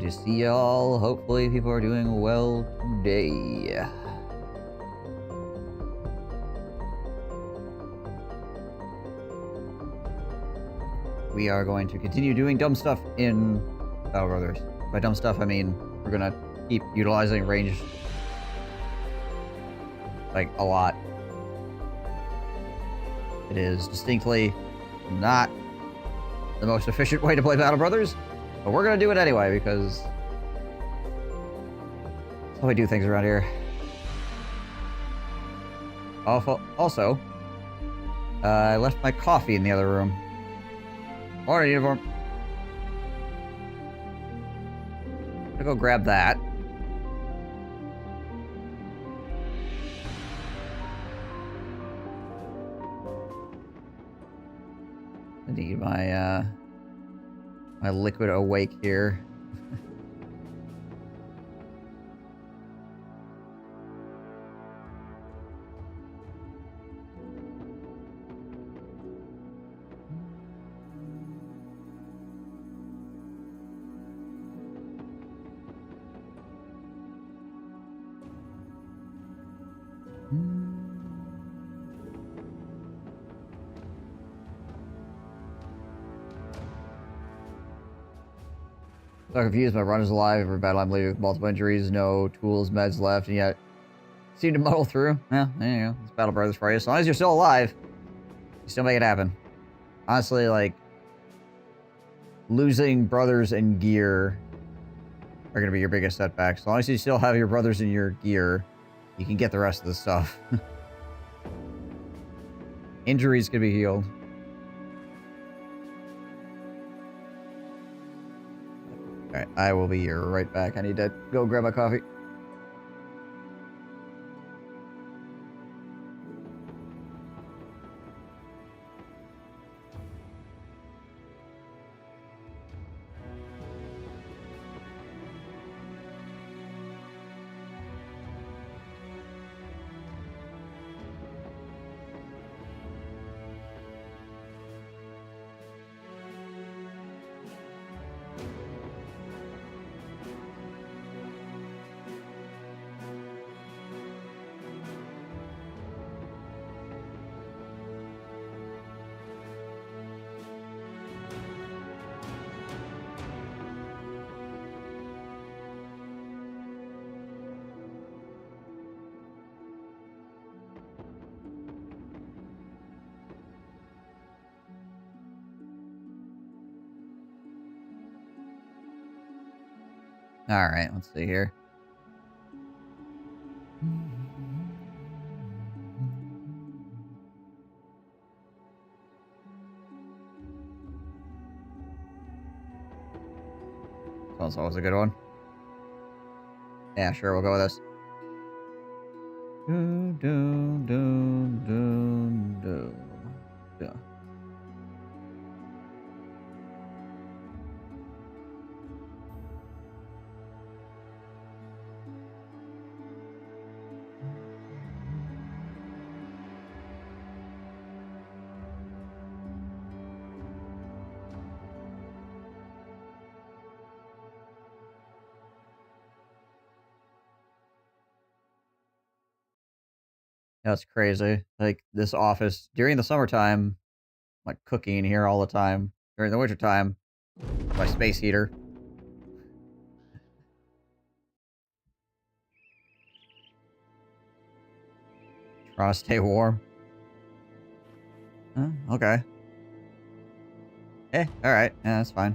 to see y'all. Hopefully people are doing well today. We are going to continue doing dumb stuff in Battle Brothers. By dumb stuff, I mean we're gonna keep utilizing range like a lot. It is distinctly not the most efficient way to play Battle Brothers, but we're gonna do it anyway because that's how we do things around here. Also, I left my coffee in the other room. Morning, uniform. I'll go grab that. I need my my liquid awake here. So confused, my run is alive, every battle I'm leaving with multiple injuries, no tools, meds left, and yet seem to muddle through. Well, there you go. It's Battle Brothers for you. As long as you're still alive, you still make it happen. Honestly, like, losing brothers and gear are going to be your biggest setback. As long as you still have your brothers and your gear, you can get the rest of the stuff. Injuries can be healed. Alright, I will be right back. I need to go grab my coffee. Alright, let's see here. That's always a good one. Yeah, sure, we'll go with this. Yeah. That's crazy. Like, this office, during the summertime, I'm like cooking in here all the time. During the wintertime, my space heater. Trying to stay warm. Huh? Okay. Alright. Yeah, that's fine.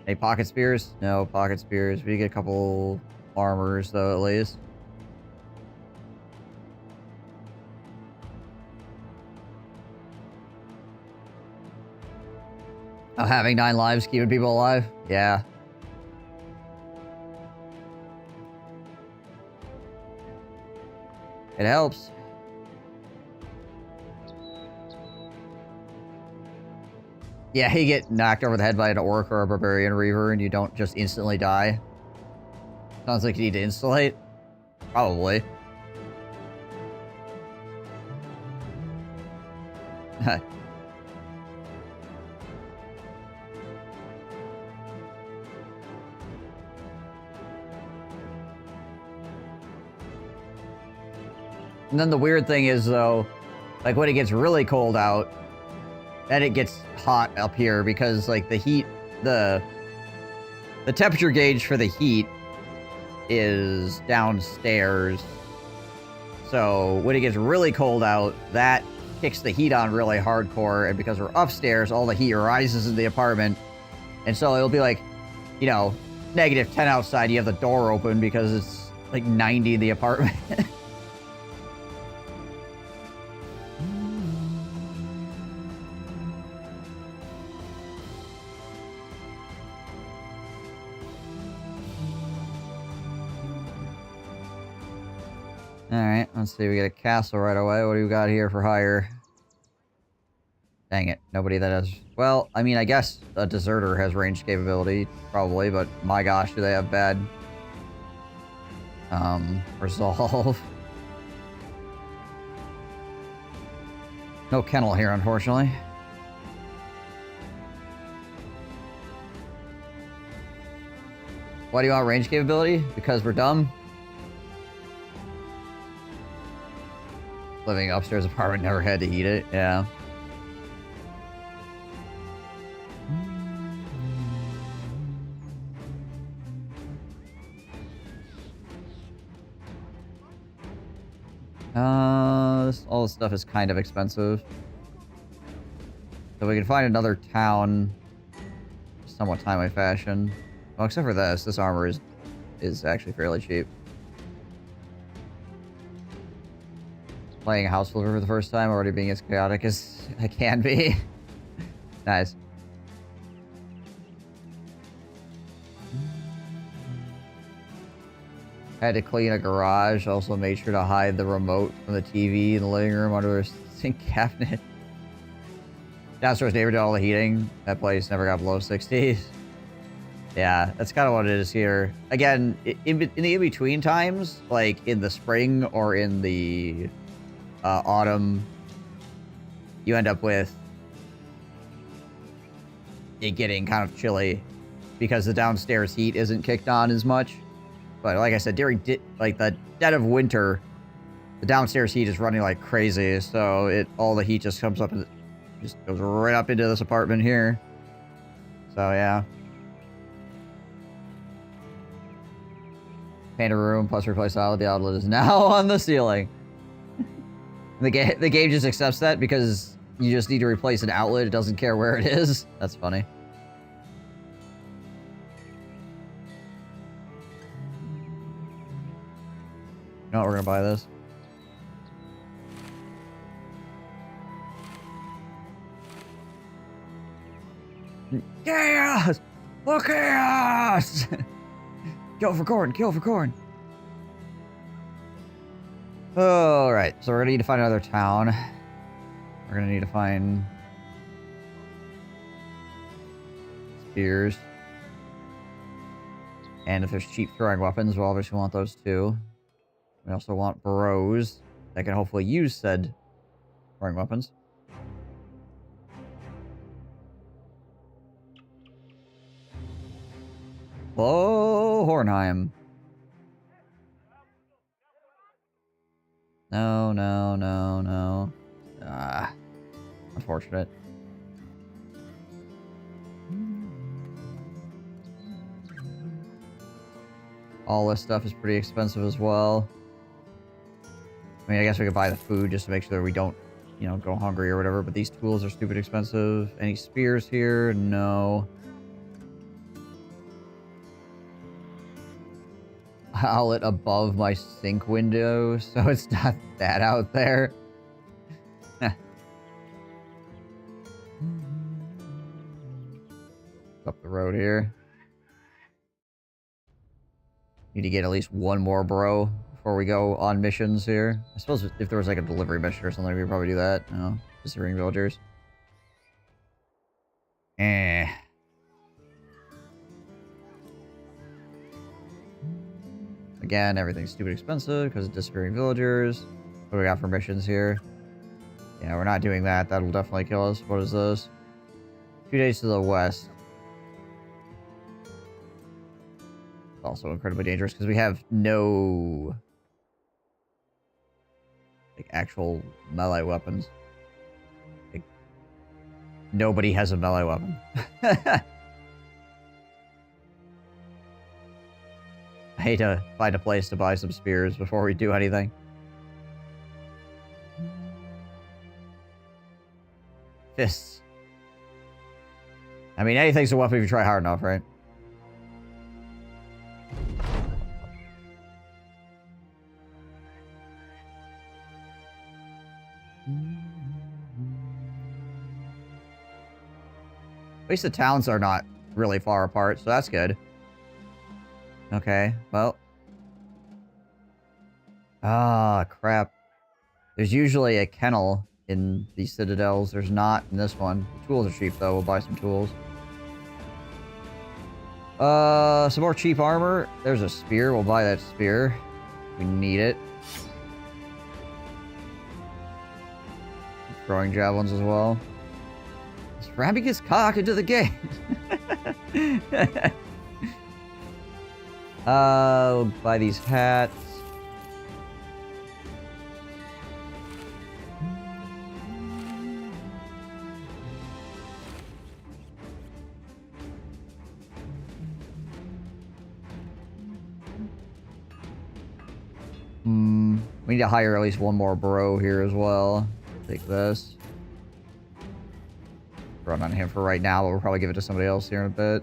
Any pocket spears? No pocket spears. We get a couple armors, though, at least. Oh, having 9 lives keeping people alive? Yeah. It helps. Yeah, you get knocked over the head by an orc or a barbarian reaver and you don't just instantly die. Sounds like you need to insulate. Probably. And then the weird thing is, though, like, when it gets really cold out, then it gets hot up here because, like, the heat, the temperature gauge for the heat is downstairs. So when it gets really cold out, that kicks the heat on really hardcore, and because we're upstairs, all the heat rises in the apartment, and so it'll be like, you know, -10 outside, you have the door open because it's like 90 in the apartment. Alright, let's see, we get a castle right away. What do we got here for hire? Dang it, nobody that has... Well, I mean, I guess a deserter has range capability, probably, but my gosh, do they have bad... resolve. No kennel here, unfortunately. Why do you want range capability? Because we're dumb? Living upstairs apartment, never had to heat it, yeah. All this stuff is kind of expensive. So we can find another town somewhat timely fashion. Well, except for this. This armor is actually fairly cheap. Playing a house flipper for the first time, already being as chaotic as I can be. Nice. Had to clean a garage, also made sure to hide the remote from the TV in the living room under a sink cabinet. Downstairs neighbor did all the heating. That place never got below 60. Yeah, that's kind of what it is here. Again, in the in-between times, like in the spring or in the autumn, you end up with it getting kind of chilly because the downstairs heat isn't kicked on as much. But like I said, during like the dead of winter, the downstairs heat is running like crazy, so all the heat just comes up and just goes right up into this apartment here. So yeah. Paint a room plus replace outlet. The outlet is now on the ceiling. The game just accepts that because you just need to replace an outlet. It doesn't care where it is. That's funny. No, we're gonna buy this. Chaos! For chaos! Kill for corn, kill for corn. Alright, so we're gonna need to find another town. We're gonna need to find spears. And if there's cheap throwing weapons, we'll obviously want those too. We also want bros that can hopefully use said throwing weapons. Whoa, Hornheim. No, no, no, no. Ah, unfortunate. All this stuff is pretty expensive as well. I mean, I guess we could buy the food just to make sure that we don't, you know, go hungry or whatever, but these tools are stupid expensive. Any spears here? No. Outlet above my sink window, so it's not that out there. Up the road here. Need to get at least one more bro before we go on missions here. I suppose if there was like a delivery mission or something, we'd probably do that. No, just ring villagers. Again, everything's stupid expensive because of disappearing villagers. What do we got for missions here? Yeah, we're not doing that. That'll definitely kill us. What is this? 2 days to the west. Also incredibly dangerous because we have no Like, actual melee weapons. Like, nobody has a melee weapon. I hate to find a place to buy some spears before we do anything. Fists. I mean, anything's a weapon if you try hard enough, right? At least the towns are not really far apart, so that's good. Okay, well. Ah, crap. There's usually a kennel in these citadels. There's not in this one. The tools are cheap, though. We'll buy some tools. Some more cheap armor. There's a spear. We'll buy that spear. We need it. Throwing javelins as well. He's ramming his cock into the gate. We'll buy these hats. We need to hire at least one more bro here as well. Take this. Run on him for right now, but we'll probably give it to somebody else here in a bit.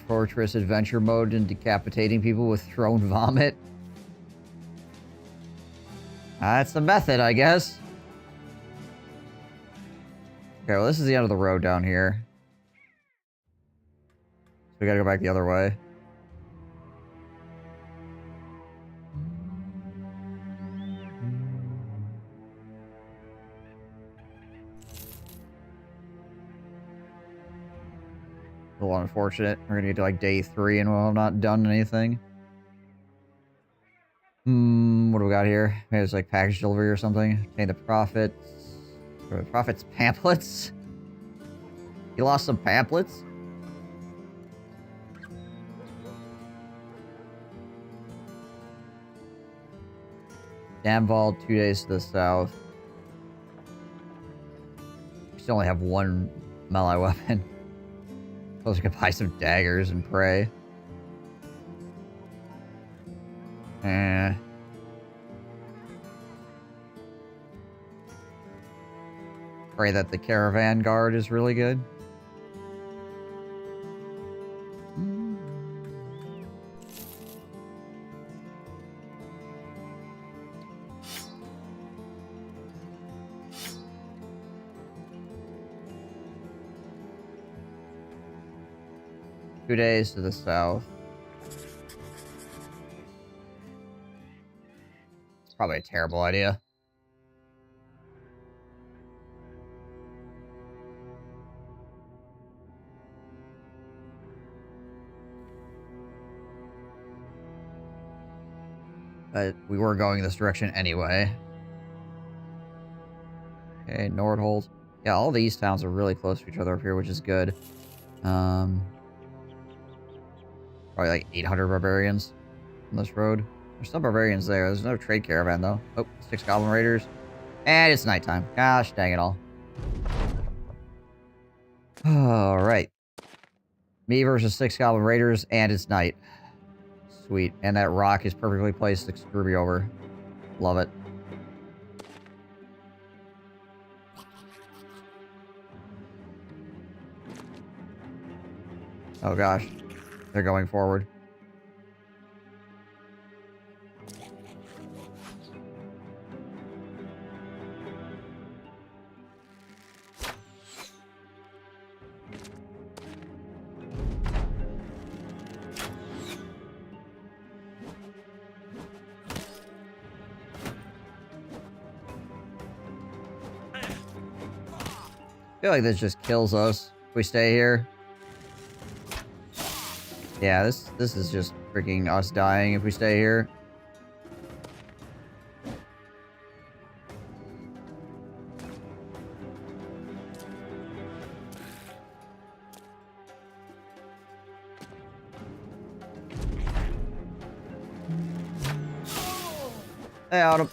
Fortress adventure mode and decapitating people with thrown vomit. That's the method, I guess. Okay, well, this is the end of the road down here. So we gotta go back the other way. A little unfortunate. We're gonna get to like day 3 and we'll have not done anything. What do we got here? Maybe it's like package delivery or something. Okay, the profits. Or the profits pamphlets. You lost some pamphlets? Damval, 2 days to the south. We still only have one melee weapon. Suppose we could buy some daggers and pray. Pray that the caravan guard is really good. Two days to the south. It's probably a terrible idea. But we were going this direction anyway. Okay, Nordholt. Yeah, all these towns are really close to each other up here, which is good. Probably like 800 barbarians on this road. There's some barbarians there. There's no trade caravan, though. Oh, 6 goblin raiders. And it's nighttime. Gosh, dang it all. Alright. Me versus 6 goblin raiders, and it's night. Sweet. And that rock is perfectly placed to screw me over. Love it. Oh gosh. They're going forward. I feel like this just kills us if we stay here. Yeah, this is just freaking us dying if we stay here. Hey, Autumn.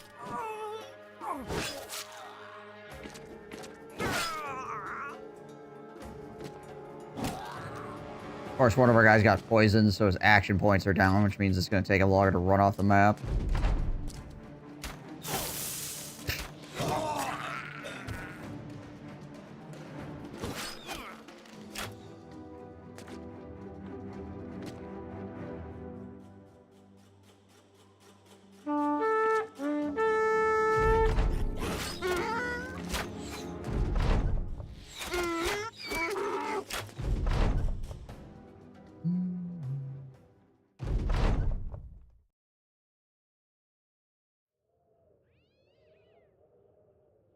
Of course, one of our guys got poisoned, so his action points are down, which means it's going to take him longer to run off the map.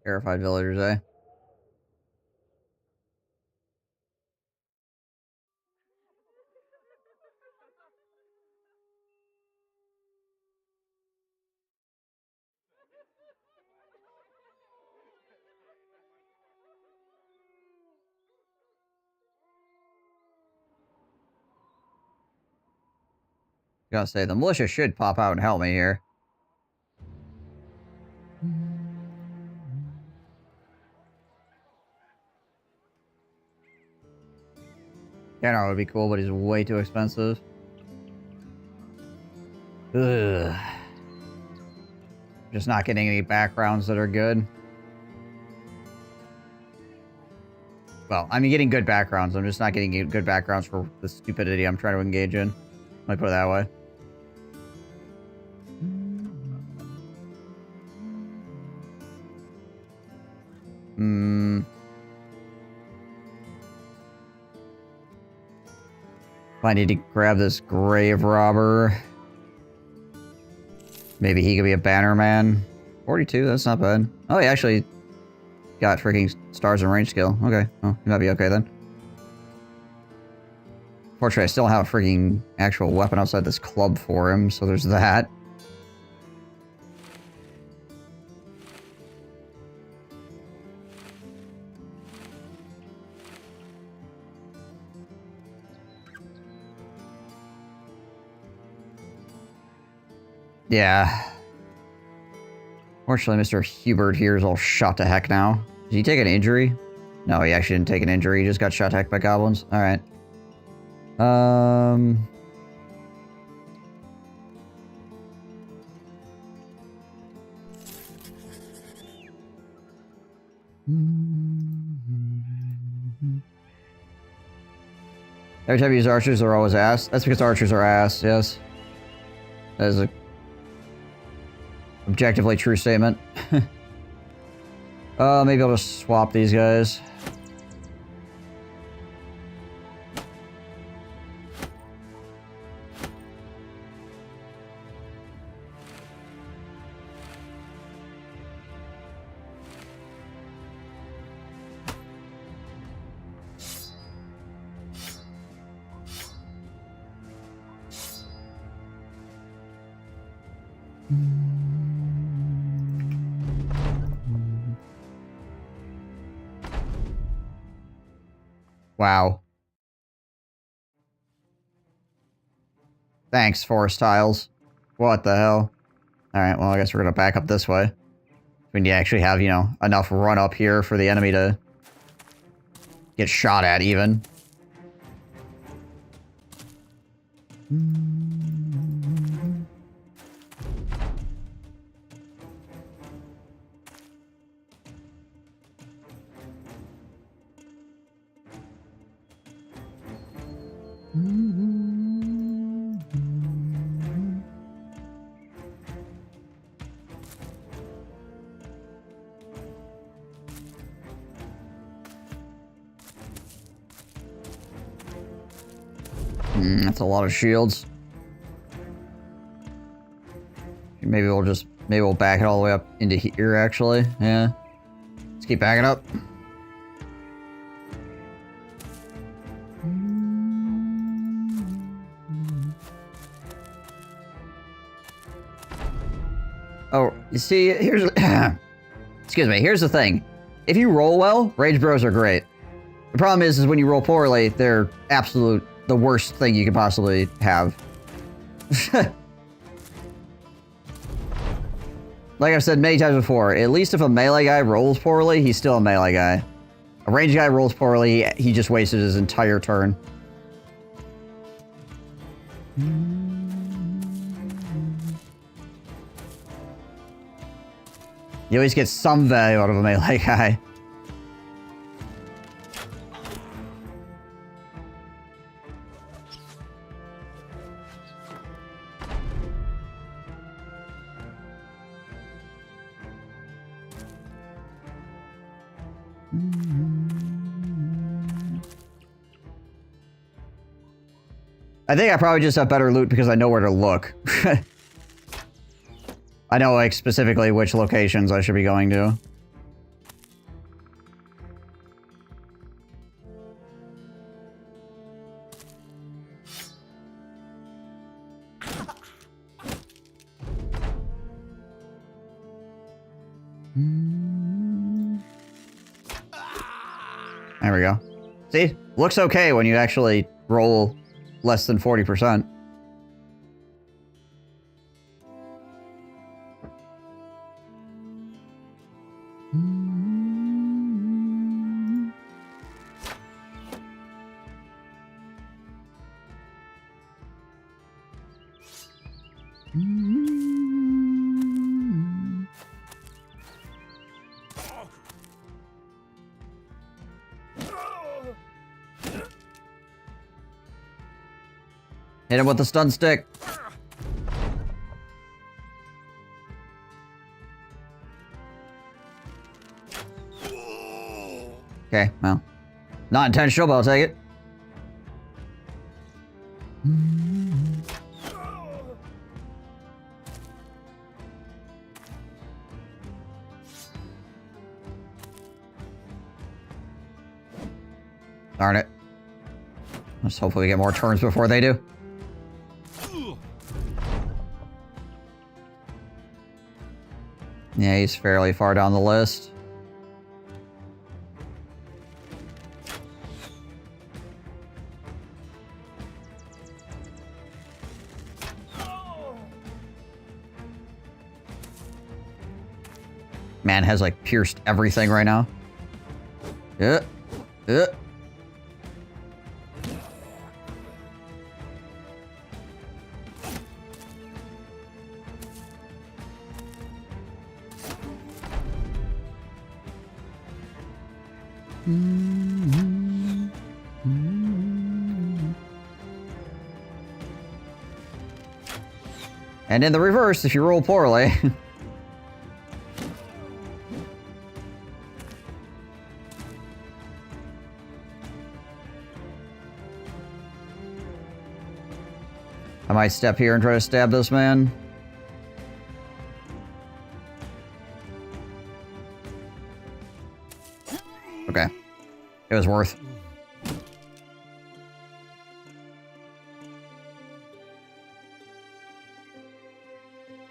Terrified villagers, eh? Gotta say, the militia should pop out and help me here. General would be cool, but he's way too expensive. Ugh. Just not getting any backgrounds that are good. Well, I'm getting good backgrounds. I'm just not getting good backgrounds for the stupidity I'm trying to engage in. Let me put it that way. I need to grab this grave robber. Maybe he could be a banner man. 42, that's not bad. Oh, he actually got freaking stars and range skill. Okay, oh, he might be okay then. Fortunately, I still have a freaking actual weapon outside this club for him, so there's that. Yeah. Fortunately, Mr. Hubert here is all shot to heck now. Did he take an injury? No, he actually didn't take an injury. He just got shot to heck by goblins. Alright. Every time you use archers, they're always ass. That's because archers are ass, yes. That is a objectively true statement. Maybe I'll just swap these guys. Wow. Thanks, forest tiles. What the hell? Alright, well, I guess we're gonna back up this way. We need to actually have, you know, enough run up here for the enemy to get shot at, even. That's a lot of shields. Maybe we'll back it all the way up into here, actually. Yeah. Let's keep backing up. Oh, you see, here's... Excuse me, here's the thing. If you roll well, Rage Bros are great. The problem is when you roll poorly, they're the worst thing you could possibly have. Like I've said many times before, at least if a melee guy rolls poorly, he's still a melee guy. A ranged guy rolls poorly, he just wasted his entire turn. You always get some value out of a melee guy. I think I probably just have better loot because I know where to look. I know, like, specifically which locations I should be going to. There we go. See? Looks okay when you actually roll less than 40%. Hit him with the stun stick. Okay, well. Not intentional, but I'll take it. Darn it. Let's hopefully get more turns before they do. Yeah, he's fairly far down the list. Man has like pierced everything right now. Yeah. Yeah. And in the reverse, if you roll poorly. I might step here and try to stab this man. Okay. It was worth.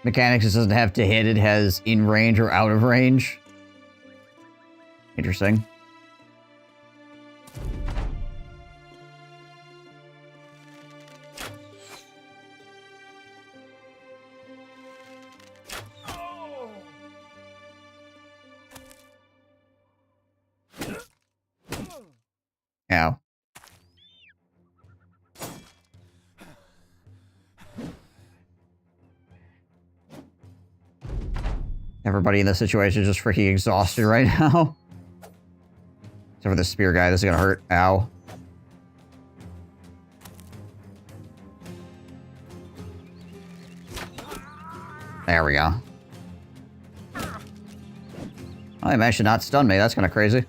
Mechanics just doesn't have to hit, it has in range or out of range. Interesting. Ow. Everybody in this situation is just freaking exhausted right now. Except for the spear guy, this is gonna hurt. Ow. There we go. Oh, he managed to not stun me. That's kind of crazy.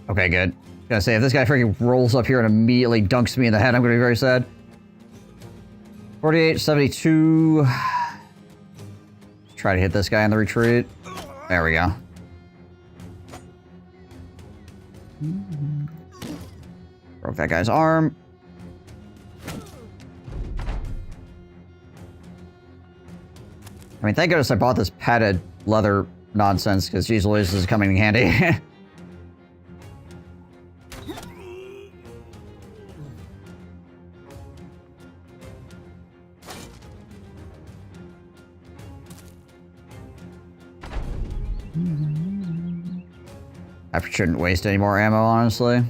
Okay, good. Gotta say, if this guy freaking rolls up here and immediately dunks me in the head, I'm gonna be very sad. 48, 72. Try to hit this guy in the retreat. There we go. Broke that guy's arm. I mean, thank goodness I bought this padded leather nonsense, because geez Louise, this is coming in handy. I shouldn't waste any more ammo, honestly.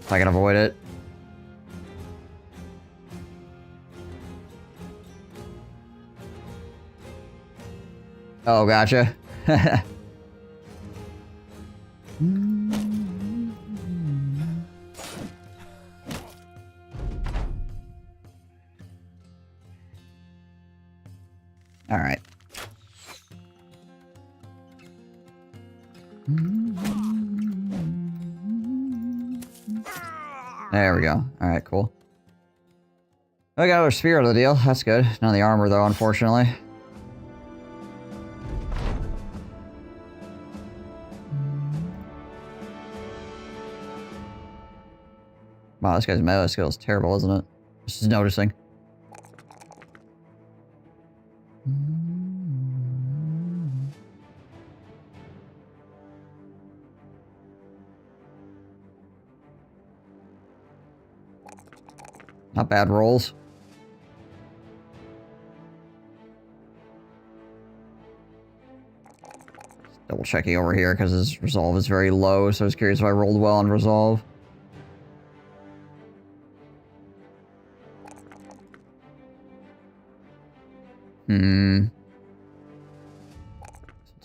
If I can avoid it. Oh, gotcha. All right. There we go. All right, cool. I got another spear out of the deal. That's good. None of the armor, though, unfortunately. Wow, this guy's melee skill is terrible, isn't it? Just noticing. Not bad rolls. Just double checking over here because his resolve is very low, so I was curious if I rolled well on resolve.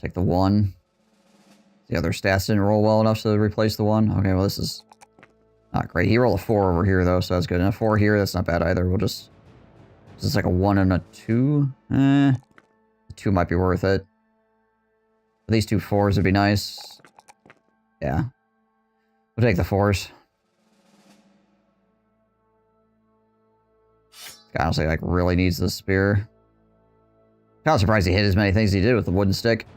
Take the 1. The other stats didn't roll well enough to replace the 1. Okay, well this is not great. He rolled a 4 over here though, so that's good. And a 4 here, that's not bad either. We'll just... Is this like a 1 and a 2? A 2 might be worth it. These 2 4s would be nice. Yeah. We'll take the 4s. Guy honestly like really needs this spear. Kind of surprised he hit as many things as he did with the wooden stick.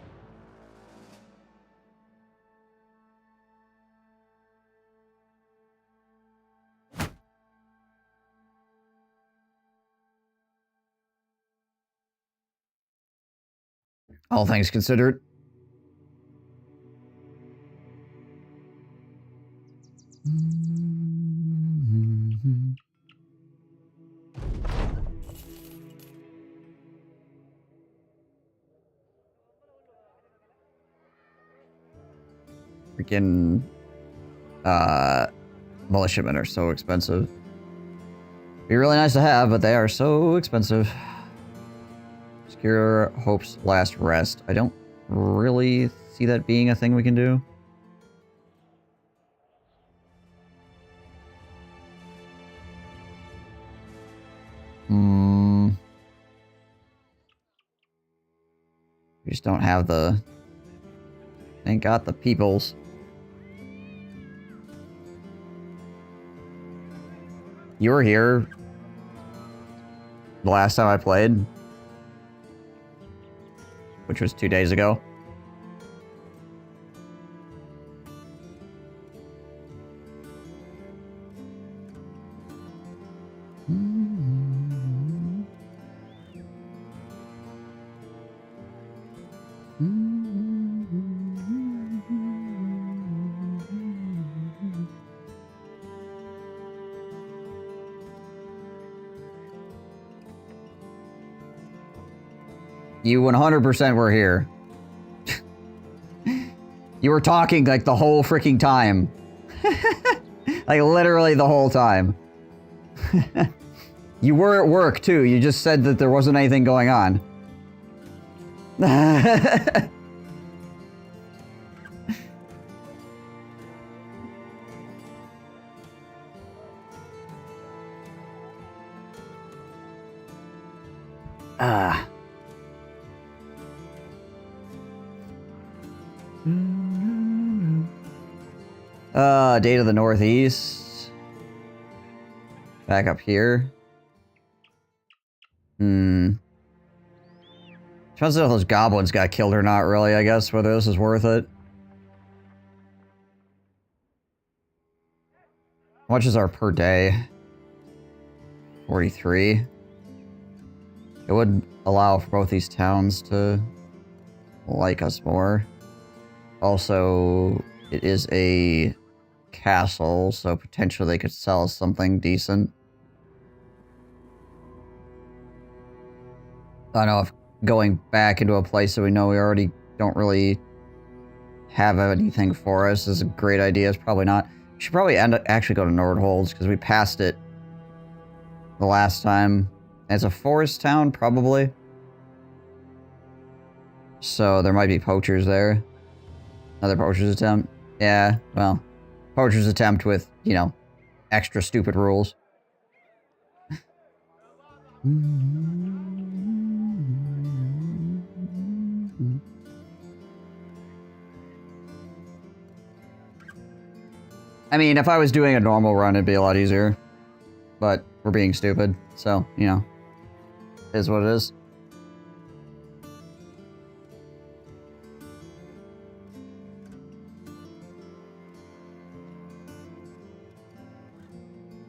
All things considered. Freaking militiamen are so expensive. Be really nice to have, but they are so expensive. Secure Hope's Last Rest. I don't really see that being a thing we can do. We just don't have the... Ain't got the peoples. You were here the last time I played, which was 2 days ago. You 100% were here. You were talking like the whole freaking time. Like literally the whole time. You were at work too. You just said that there wasn't anything going on. Day to the northeast. Back up here. Depends if those goblins got killed or not, really, I guess, whether this is worth it. How much is our per day? 43. It would allow for both these towns to like us more. Also, it is a castle, so potentially they could sell something decent. I don't know if going back into a place that we know we already don't really have anything for us is a great idea. It's probably not. We should probably actually go to Nordholz, because we passed it the last time. It's a forest town, probably. So there might be poachers there. Another poachers attempt. Yeah, well, poachers attempt with, you know, extra stupid rules. I mean, if I was doing a normal run, it'd be a lot easier. But we're being stupid, so, you know, it is what it is.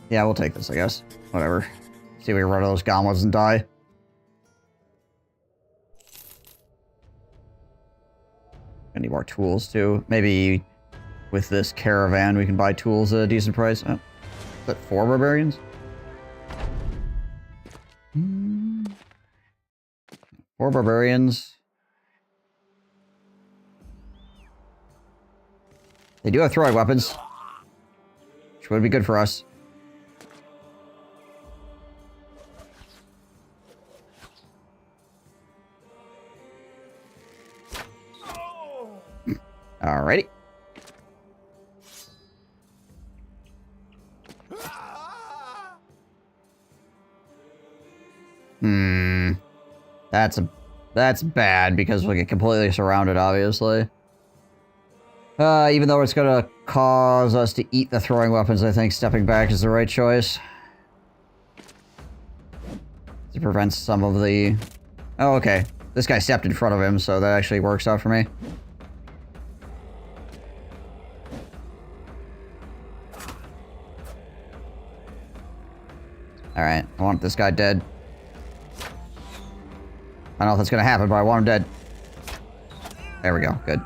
Yeah, we'll take this, I guess. Whatever. See if we can run those goblins and die. I need more tools, too. Maybe with this caravan, we can buy tools at a decent price. Oh, is that 4 barbarians? 4 barbarians. They do have throwing weapons, which would be good for us. Alrighty. That's bad because we get completely surrounded, obviously. Even though it's gonna cause us to eat the throwing weapons, I think stepping back is the right choice. To prevent some of the... Oh, okay. This guy stepped in front of him, so that actually works out for me. Alright, I want this guy dead. I don't know if that's gonna happen, but I want him dead. There we go, good.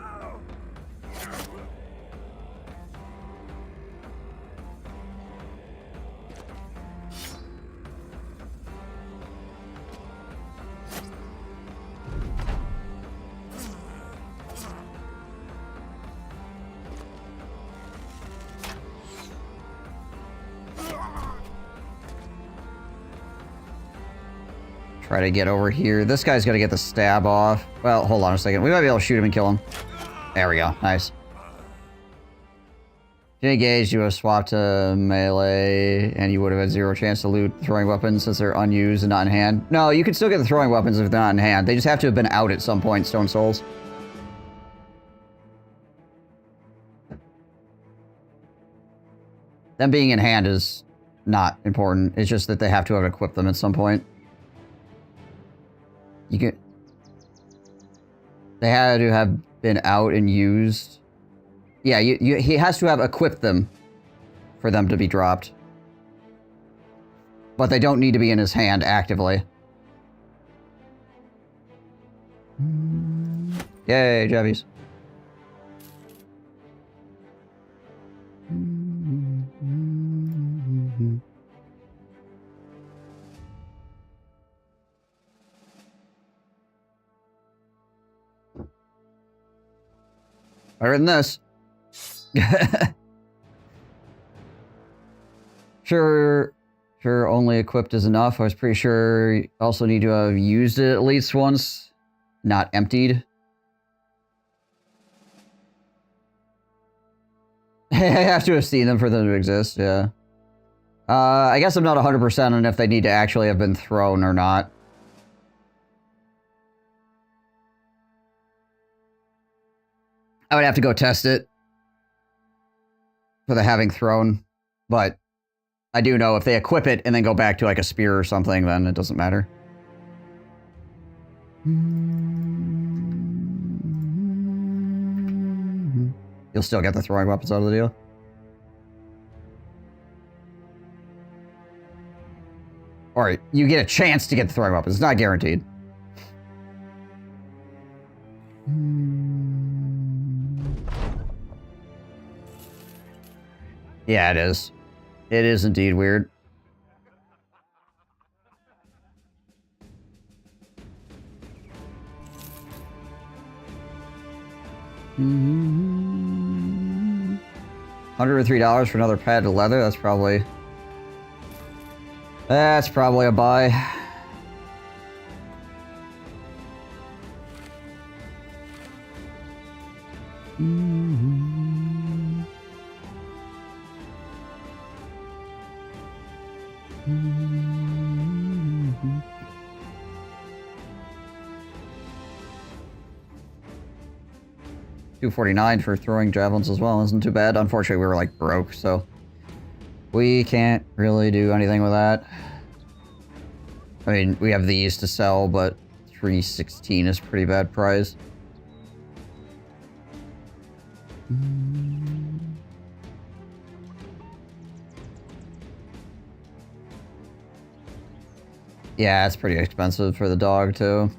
Try to get over here. This guy's gonna get the stab off. Well, hold on a second. We might be able to shoot him and kill him. There we go. Nice. If you engaged, you would have swapped to melee, and you would have had 0 chance to loot throwing weapons since they're unused and not in hand. No, you can still get the throwing weapons if they're not in hand. They just have to have been out at some point, Stone Souls. Them being in hand is not important. It's just that they have to have equipped them at some point. You can... They had to have been out and used. Yeah, he has to have equipped them for them to be dropped. But they don't need to be in his hand actively. Yay, Jabbies. Better than this. Sure, only equipped is enough. I was pretty sure you also need to have used it at least once, not emptied. I have to have seen them for them to exist, yeah. I guess I'm not 100% on if they need to actually have been thrown or not. I would have to go test it for the having thrown, but I do know if they equip it and then go back to like a spear or something, then it doesn't matter. You'll still get the throwing weapons out of the deal. Or you get a chance to get the throwing weapons. It's not guaranteed. Yeah, it is. It is indeed weird. $103 for another pad of leather. That's probably a buy. $249 for throwing javelins as well. Isn't too bad. Unfortunately, we were like broke, so we can't really do anything with that. I mean, we have these to sell, but $316 is a pretty bad price. Yeah, it's pretty expensive for the dog, too.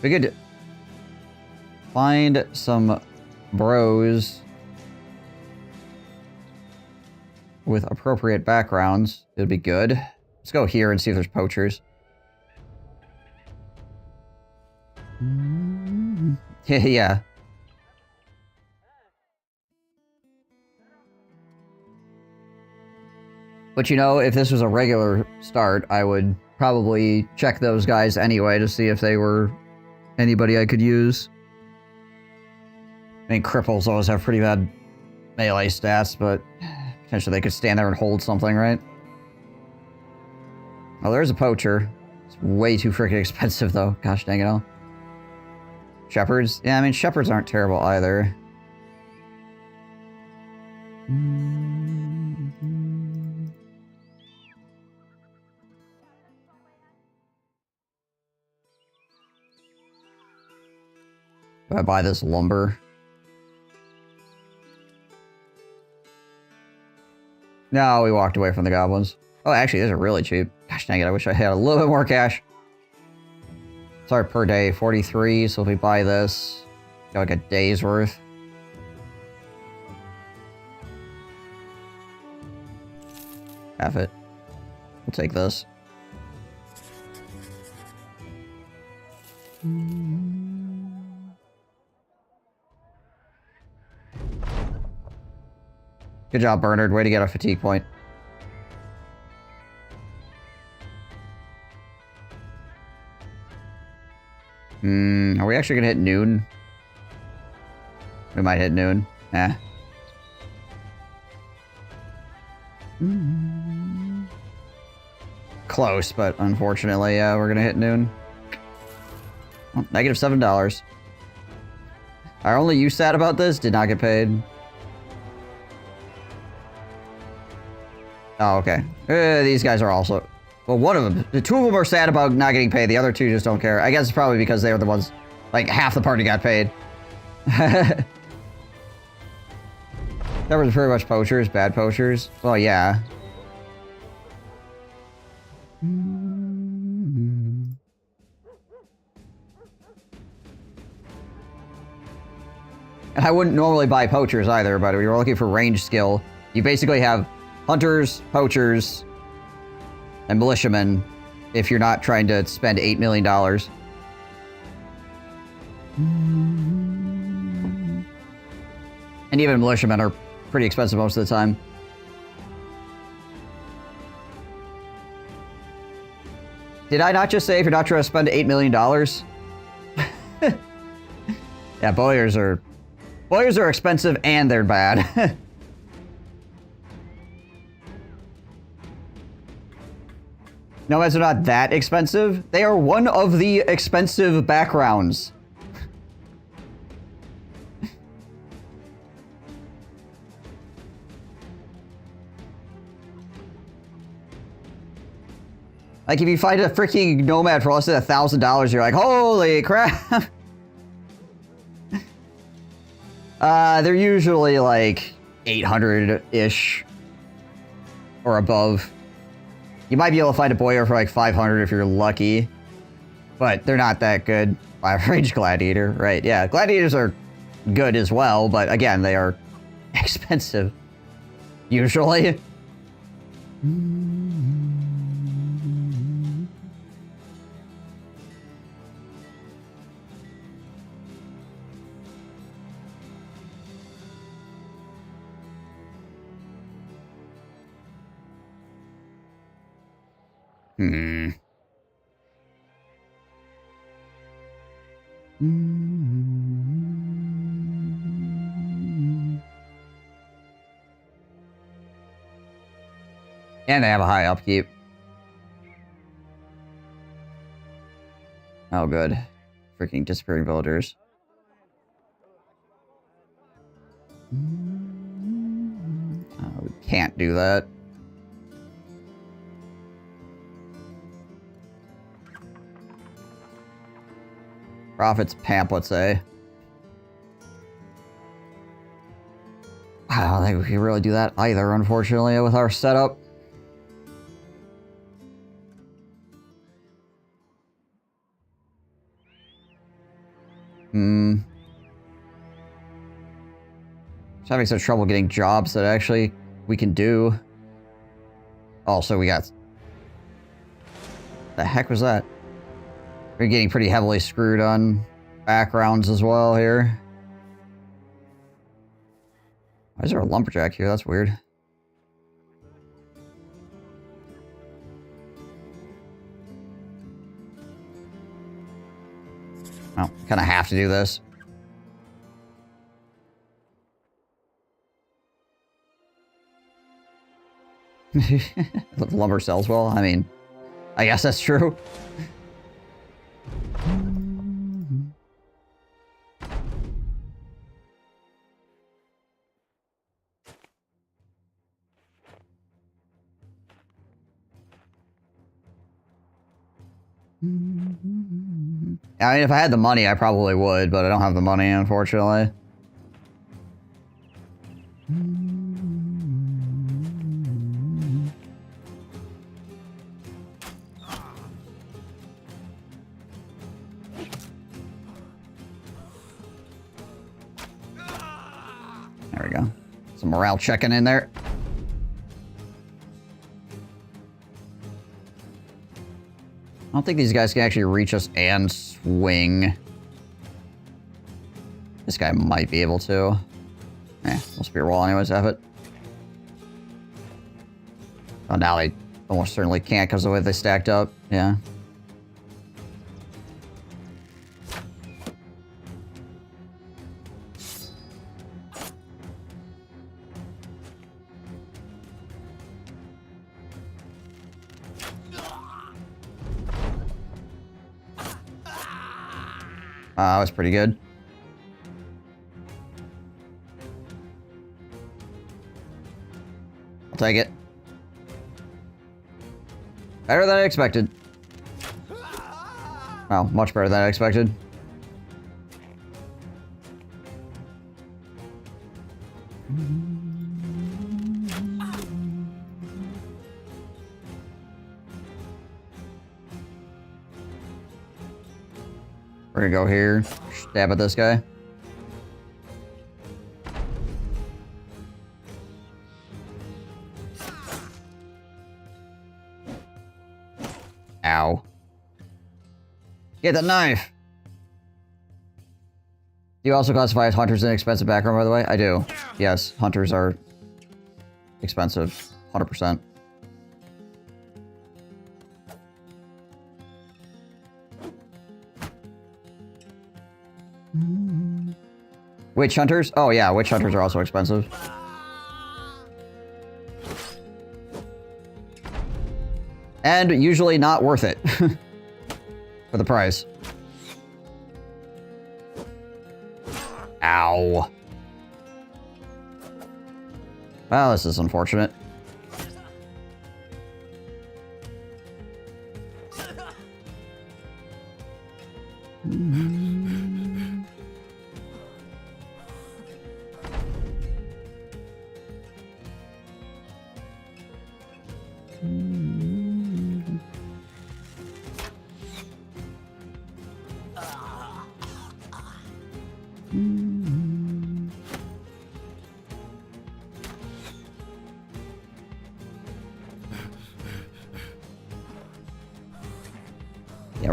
We could find some bros with appropriate backgrounds. It would be good. Let's go here and see if there's poachers. Yeah. But you know, if this was a regular start, I would probably check those guys anyway to see if they were anybody I could use. I mean, cripples always have pretty bad melee stats, but potentially they could stand there and hold something, right? Oh, there's a poacher. It's way too freaking expensive, though. Gosh dang it all. Shepherds? Yeah, I mean, shepherds aren't terrible either. Do I buy this lumber? No, we walked away from the goblins. Oh, actually, these are really cheap. Gosh dang it, I wish I had a little bit more cash. Sorry, per day, 43, so if we buy this, got like a day's worth. Half it. We'll take this. Good job, Bernard. Way to get a fatigue point. Are we actually gonna hit noon? We might hit noon. Eh. Close, but unfortunately, yeah, we're gonna hit noon. Oh, negative $7. Our only use stat about this did not get paid. Oh, okay. These guys are also... Well, one of them... The two of them are sad about not getting paid. The other two just don't care. I guess it's probably because they were the ones... Like, half the party got paid. That was pretty much poachers. Bad poachers. Well, yeah. And I wouldn't normally buy poachers either, but if you were looking for range skill, you basically have hunters, poachers, and militiamen if you're not trying to spend $8 million. And even militiamen are pretty expensive most of the time. Did I not just say if you're not trying to spend $8 million? Yeah, bowyers are expensive and they're bad. Nomads are not that expensive. They are one of the expensive backgrounds. Like, if you find a freaking nomad for less than $1,000, you're like, holy crap! They're usually like 800-ish or above. You might be able to find a boiler for like 500 if you're lucky, but they're not that good. Five-range gladiator, right? Yeah, gladiators are good as well, but again, they are expensive. Usually. And they have a high upkeep. Oh, good. Freaking disappearing villagers. Oh, we can't do that. Profits pamphlets, eh? I don't think we can really do that either, unfortunately, with our setup. Just having some trouble getting jobs that actually we can do. Also, we got... The heck was that? We're getting pretty heavily screwed on backgrounds as well here. Why is there a lumberjack here? That's weird. Oh, kind of have to do this. Lumber sells well. I mean, I guess that's true. I mean, if I had the money, I probably would, but I don't have the money, unfortunately. There we go. Some morale checking in there. I don't think these guys can actually reach us and swing. This guy might be able to. We'll spear wall anyways, have it. Oh, now they almost certainly can't because of the way they stacked up. Yeah. That was pretty good. I'll take it. Better than I expected. Well, much better than I expected. We're gonna go here, stab at this guy. Ow. Get the knife! Do you also classify as hunters in an expensive background, by the way? I do. Yes, hunters are expensive. 100%. Witch hunters? Oh yeah, witch hunters are also expensive. And usually not worth it. For the price. Ow. Well, this is unfortunate.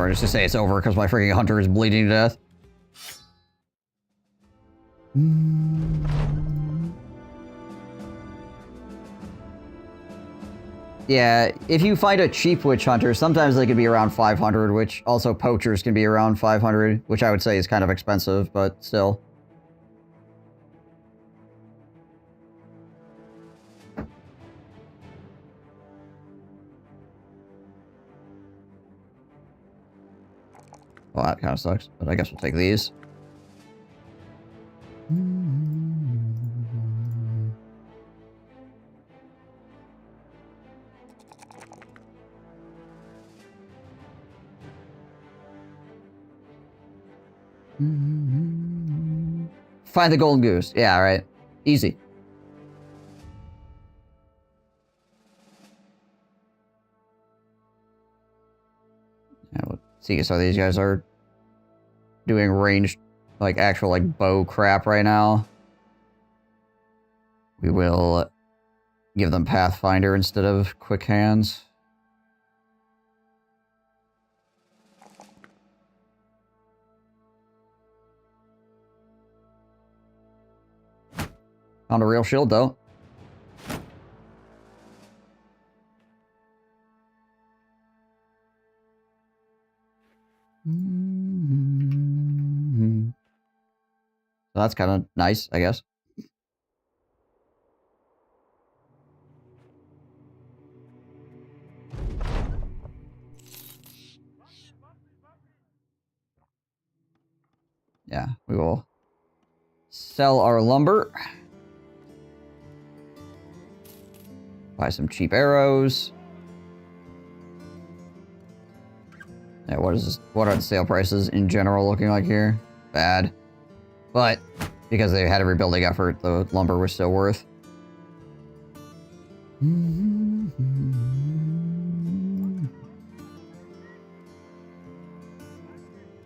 Or just to say it's over because my freaking hunter is bleeding to death. Yeah, if you find a cheap witch hunter, sometimes they can be around 500, which also poachers can be around 500, which I would say is kind of expensive, but still. Well, that kind of sucks, but I guess we'll take these. Find the golden goose. Yeah, right. Easy. Yeah, let's see, so these guys are doing ranged, like, actual, like, bow crap right now. We will give them Pathfinder instead of quick hands. Found a real shield, though. So that's kind of nice, I guess. Yeah, we will sell our lumber. Buy some cheap arrows. Yeah, what is this? What are the sale prices in general looking like here? Bad. But because they had a rebuilding effort, the lumber was still worth.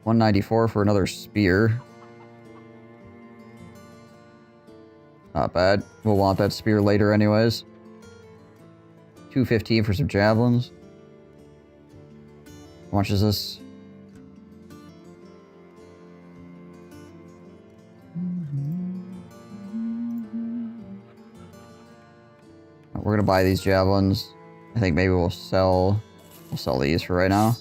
194 for another spear. Not bad. We'll want that spear later anyways. 215 for some javelins. How much is this? We're gonna buy these javelins. I think maybe we'll sell these for right now.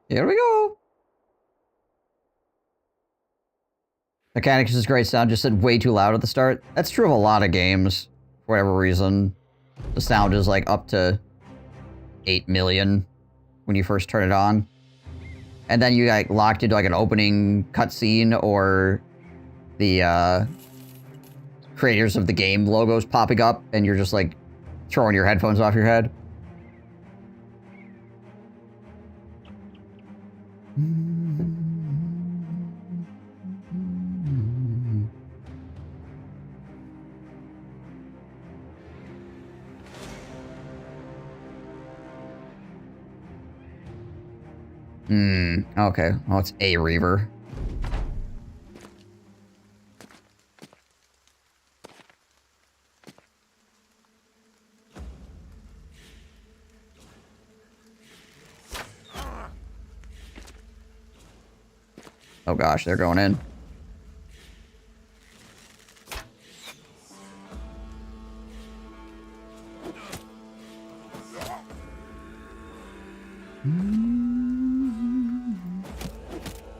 Here we go. Mechanics is great sound, just said way too loud at the start. That's true of a lot of games. For whatever reason, the sound is like up to 8 million when you first turn it on. And then you like locked into like an opening cutscene or the creators of the game logos popping up and you're just like throwing your headphones off your head. Okay. Well, it's a Reaver. Oh gosh, they're going in.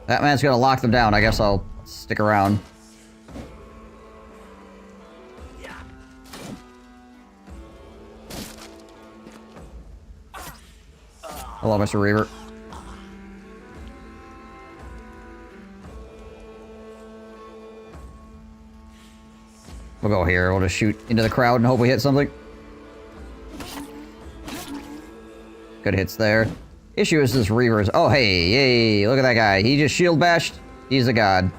That man's gonna lock them down. I guess I'll stick around. Hello, Mr. Reaver. We'll go here. We'll just shoot into the crowd and hope we hit something. Good hits there. Issue is this Reaver's. Oh, hey, look at that guy. He just shield bashed. He's a god.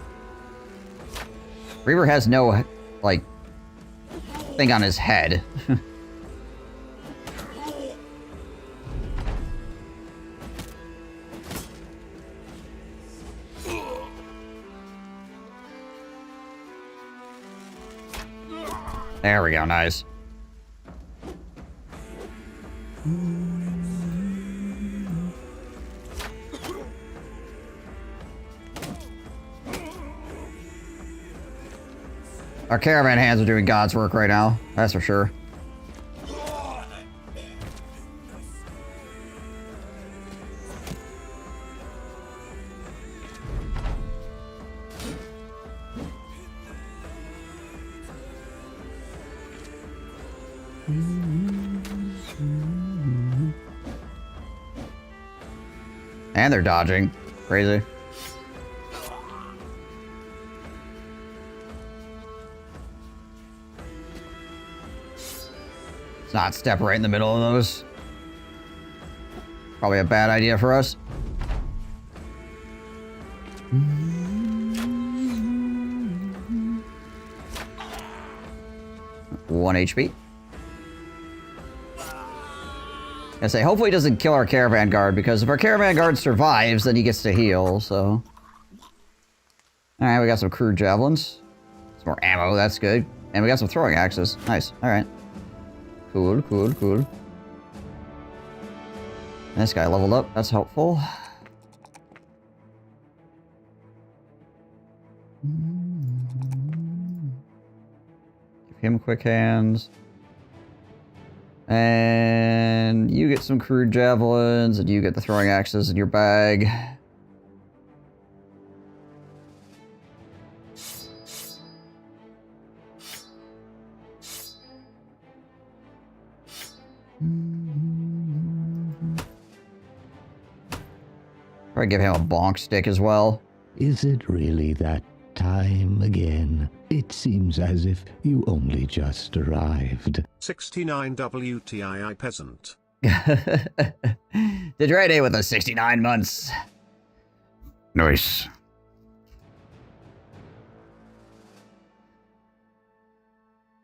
Reaver has no, like, thing on his head. There we go, nice. Our caravan hands are doing God's work right now, that's for sure. And they're dodging. Crazy. Let's not step right in the middle of those. Probably a bad idea for us. 1 HP. I say, hopefully he doesn't kill our caravan guard, because if our caravan guard survives, then he gets to heal, so... Alright, we got some crude javelins. Some more ammo, that's good. And we got some throwing axes. Nice, alright. Cool, cool, cool. This guy leveled up, that's helpful. Give him quick hands. And you get some crude javelins, and you get the throwing axes in your bag. Probably give him a bonk stick as well. Is it really that time again? It seems as if you only just arrived. 69 WTII peasant. Dedrade with the 69 months. Nice.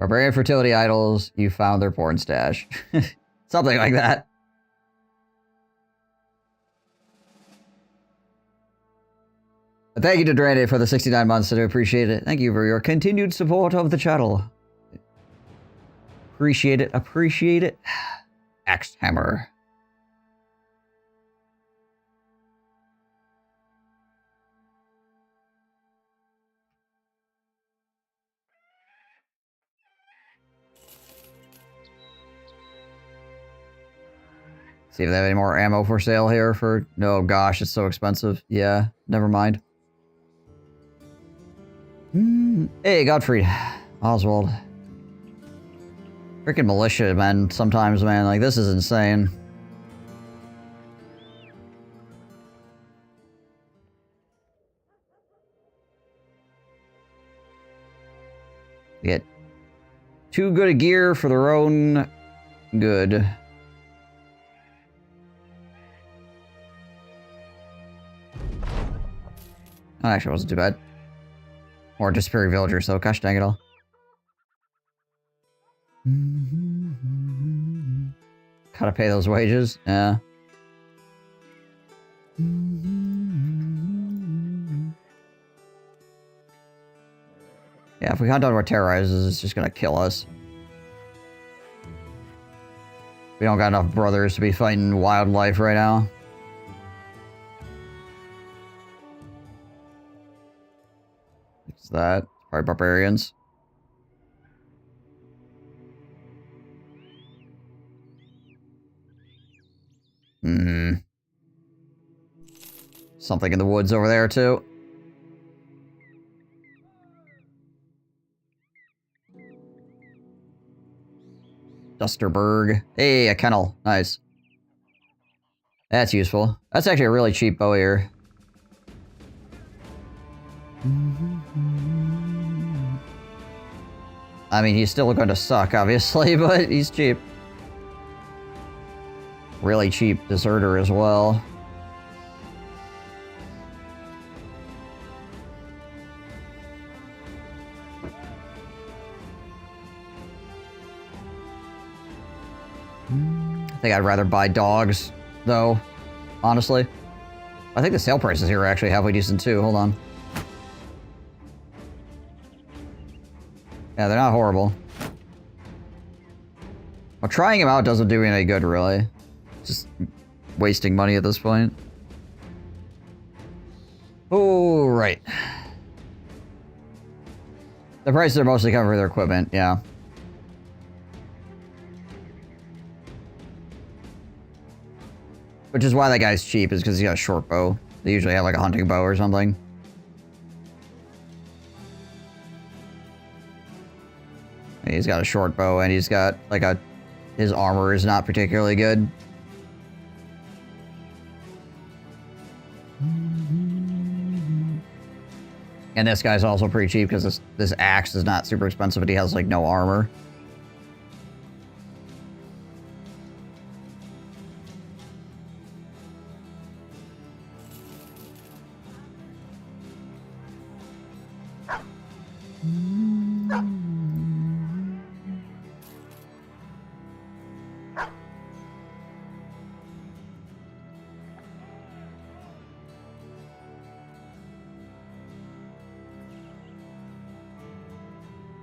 Barbarian fertility idols, you found their porn stash. Something like that. But thank you to Dedrade for the 69 months. I do appreciate it. Thank you for your continued support of the channel. Appreciate it. Appreciate it. Axe hammer. See if they have any more ammo for sale here for... No, gosh, it's so expensive. Yeah, never mind. Hey, Gottfried. Oswald. Freaking militia, man. Sometimes, man. Like, this is insane. They get too good a gear for their own good. That actually wasn't too bad. Or just superior villager, so gosh dang it all. Gotta pay those wages, yeah. Yeah, if we hunt on our terrorizers, it's just gonna kill us. We don't got enough brothers to be fighting wildlife right now. What's that? Probably barbarians. Something in the woods over there, too. Dusterberg. Hey, a kennel. Nice. That's useful. That's actually a really cheap bow here. I mean, he's still going to suck, obviously, but he's cheap. Really cheap deserter as well. I think I'd rather buy dogs, though, honestly. I think the sale prices here are actually halfway decent, too. Hold on. Yeah, they're not horrible. Well, trying him out doesn't do me any good, really. Just wasting money at this point. Oh, right. The prices are mostly covered their equipment, yeah. Which is why that guy's cheap, is because he's got a short bow. They usually have like a hunting bow or something. And he's got a short bow, and he's got like a... His armor is not particularly good. And this guy's also pretty cheap because this axe is not super expensive, but he has like no armor.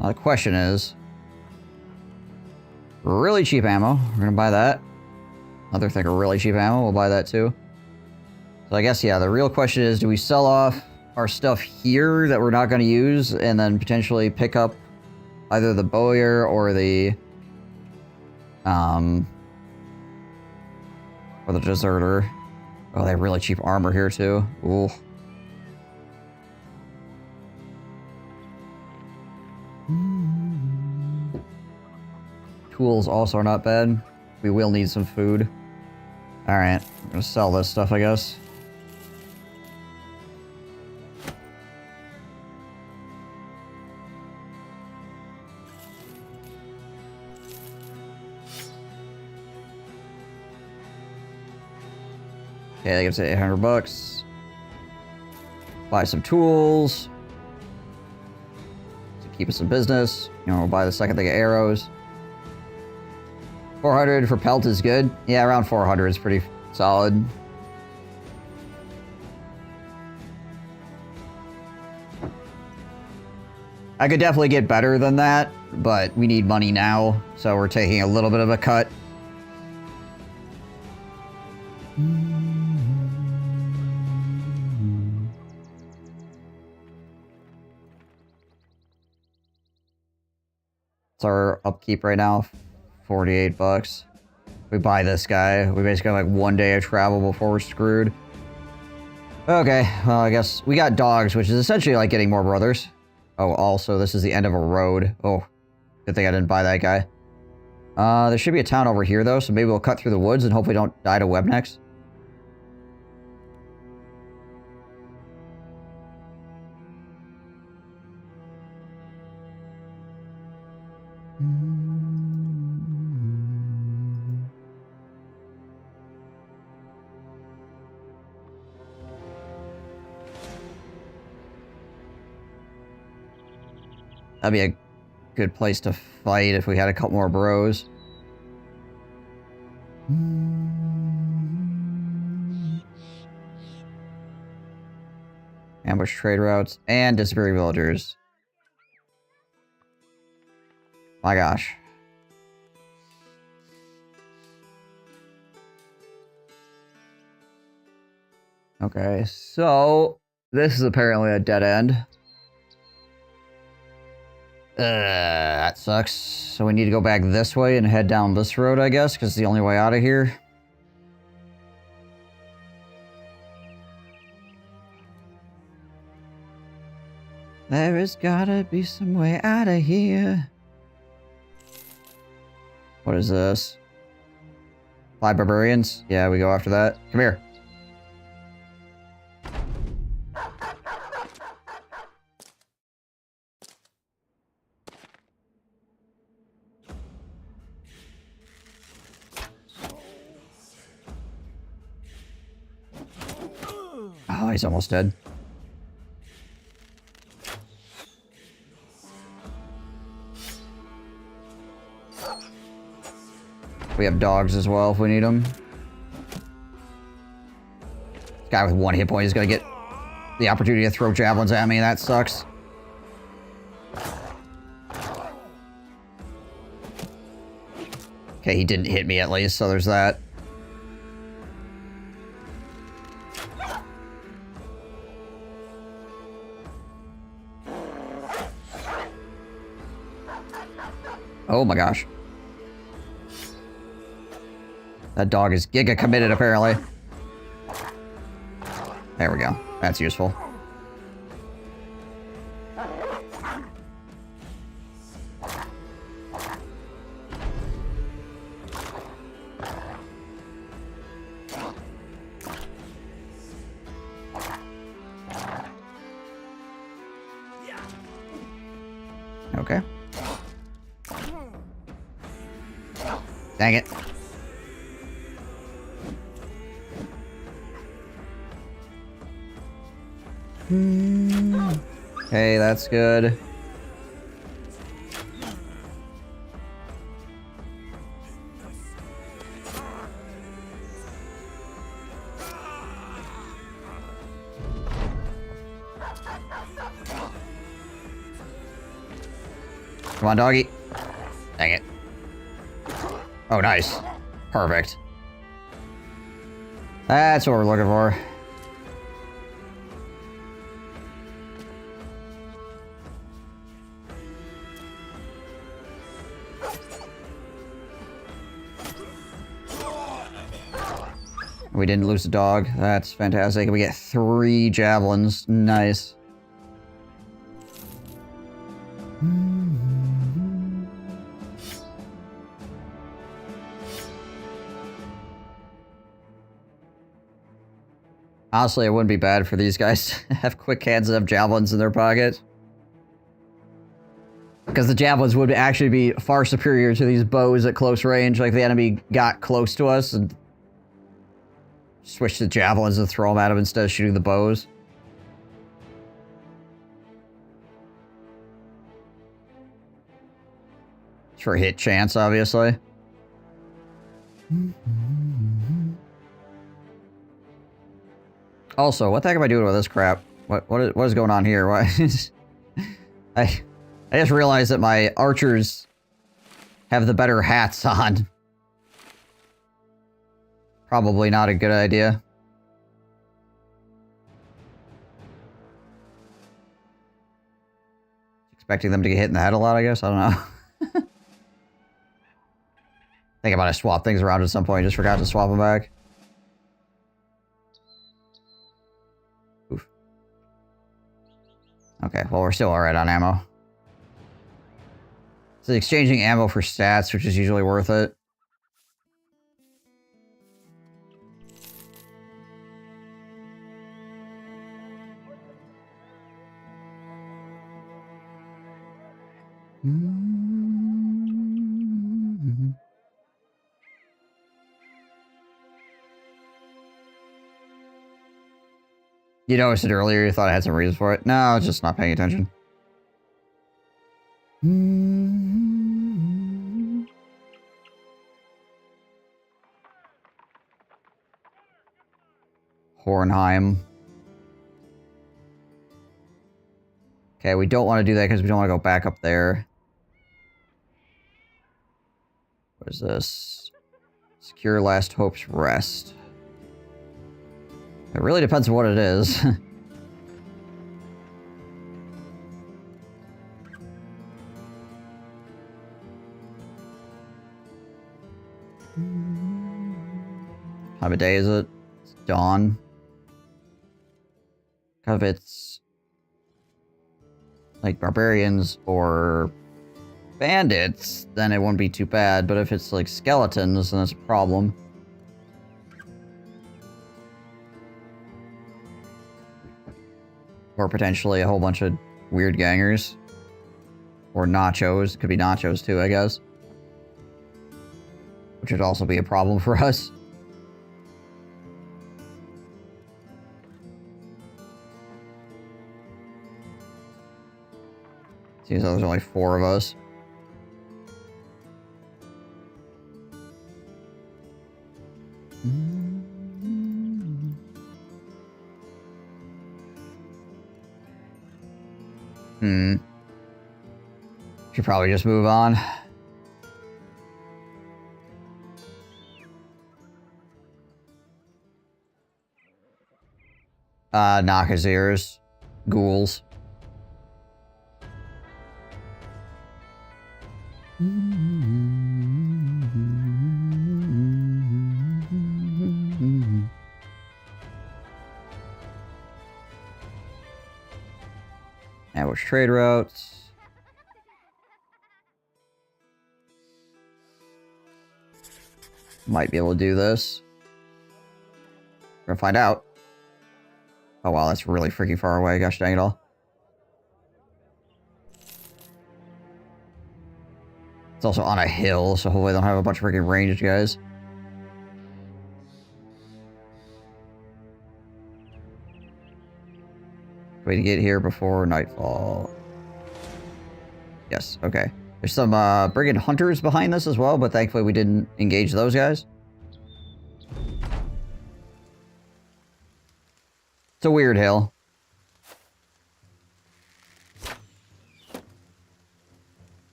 Now the question is, really cheap ammo. We're gonna buy that. Another thing of really cheap ammo, we'll buy that too. So I guess, yeah, the real question is, do we sell off our stuff here that we're not gonna use and then potentially pick up either the bowyer or the deserter? Oh, they have really cheap armor here too. Ooh. Tools also are not bad. We will need some food. Alright, I'm gonna sell this stuff, I guess. Okay, that gives it 800 bucks. Buy some tools. To keep us in business. You know, we'll buy the second thing of arrows. 400 for pelt is good. Yeah, around 400 is pretty solid. I could definitely get better than that, but we need money now, so we're taking a little bit of a cut. It's our upkeep right now. 48 bucks. We buy this guy. We basically have like 1 day of travel before we're screwed. Okay, well, I guess we got dogs, which is essentially like getting more brothers. Oh, also, this is the end of a road. Oh, good thing I didn't buy that guy. There should be a town over here, though, so maybe we'll cut through the woods and hopefully don't die to webnecks. That'd be a good place to fight if we had a couple more bros. Ambush trade routes and disappearing villagers. My gosh. Okay, so this is apparently a dead end. That sucks. So we need to go back this way and head down this road, I guess, because it's the only way out of here. There has gotta be some way out of here. What is this? 5 barbarians? Yeah, we go after that. Come here. Oh, he's almost dead. We have dogs as well if we need them. This guy with 1 hit point is going to get the opportunity to throw javelins at me. That sucks. Okay, he didn't hit me at least, so there's that. Oh my gosh. That dog is giga committed, apparently. There we go. That's useful. Okay. Dang it. Okay, that's good. Come on, doggy. Dang it. Oh, nice. Perfect. That's what we're looking for. We didn't lose the dog. That's fantastic. We get 3 javelins. Nice. Honestly, it wouldn't be bad for these guys to have quick hands and have javelins in their pocket. Because the javelins would actually be far superior to these bows at close range. Like, the enemy got close to us and switch the javelins and throw them at him instead of shooting the bows. It's for a hit chance, obviously. Also, what the heck am I doing with this crap? What is going on here? Why? I just realized that my archers have the better hats on. Probably not a good idea. Expecting them to get hit in the head a lot, I guess? I don't know. I think I might have swapped things around at some point. Just forgot to swap them back. Oof. Okay, well, we're still alright on ammo. So exchanging ammo for stats, which is usually worth it. You noticed it earlier, you thought I had some reason for it. No, I was just not paying attention. Hornheim. Okay, we don't want to do that because we don't want to go back up there. What is this? Secure Last Hope's Rest. It really depends on what it is. Time of day is it? It's dawn. If it's like barbarians or bandits, then it won't be too bad. But if it's like skeletons, then it's a problem. Or potentially a whole bunch of weird gangers. Or nachos. Could be nachos too, I guess. Which would also be a problem for us. Seems like there's only 4 of us. Should probably just move on. knock his ears. Ghouls. Ambush trade routes. Might be able to do this. We're gonna find out. Oh wow, that's really freaking far away. Gosh dang it all. It's also on a hill, so hopefully they don't have a bunch of freaking ranged guys. Way to get here before nightfall. Yes, okay. There's some brigand hunters behind this as well, but thankfully we didn't engage those guys. It's a weird hill.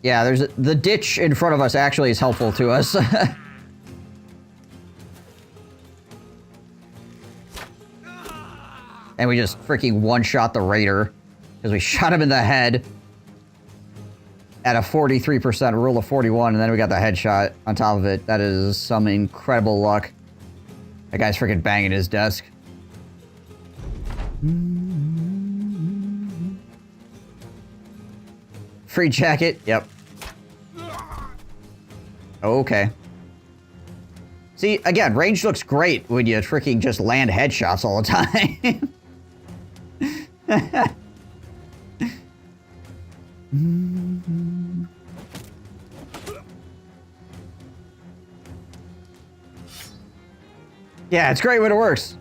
Yeah, there's the ditch in front of us actually is helpful to us. And we just freaking one-shot the raider because we shot him in the head at a 43% rule of 41, and then we got the headshot on top of it. That is some incredible luck. That guy's freaking banging his desk. Free jacket. Yep. Okay. See, again, range looks great when you freaking just land headshots all the time. Yeah, it's great when it works.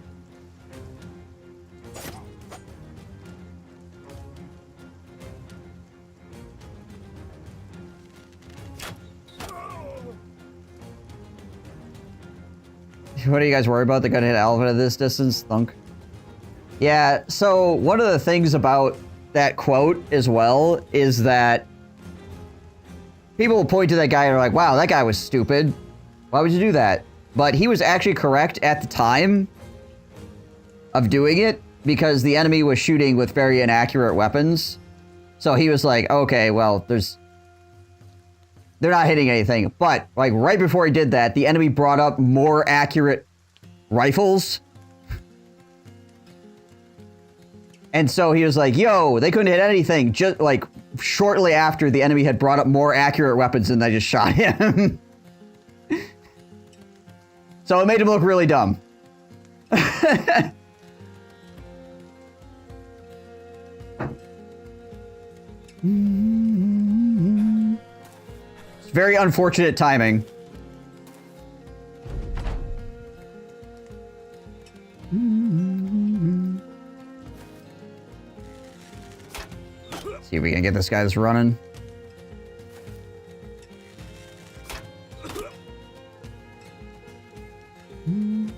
What are you guys worried about? They're gonna hit elephant at this distance? Thunk. Yeah, so one of the things about that quote as well is that people will point to that guy and are like, wow, that guy was stupid. Why would you do that? But he was actually correct at the time of doing it because the enemy was shooting with very inaccurate weapons. So he was like, okay, well, they're not hitting anything. But, like, right before he did that, the enemy brought up more accurate rifles. And so he was like, yo, they couldn't hit anything. Just, like, shortly after the enemy had brought up more accurate weapons and they just shot him. So it made him look really dumb. It's very unfortunate timing. See if we can get this guy that's running.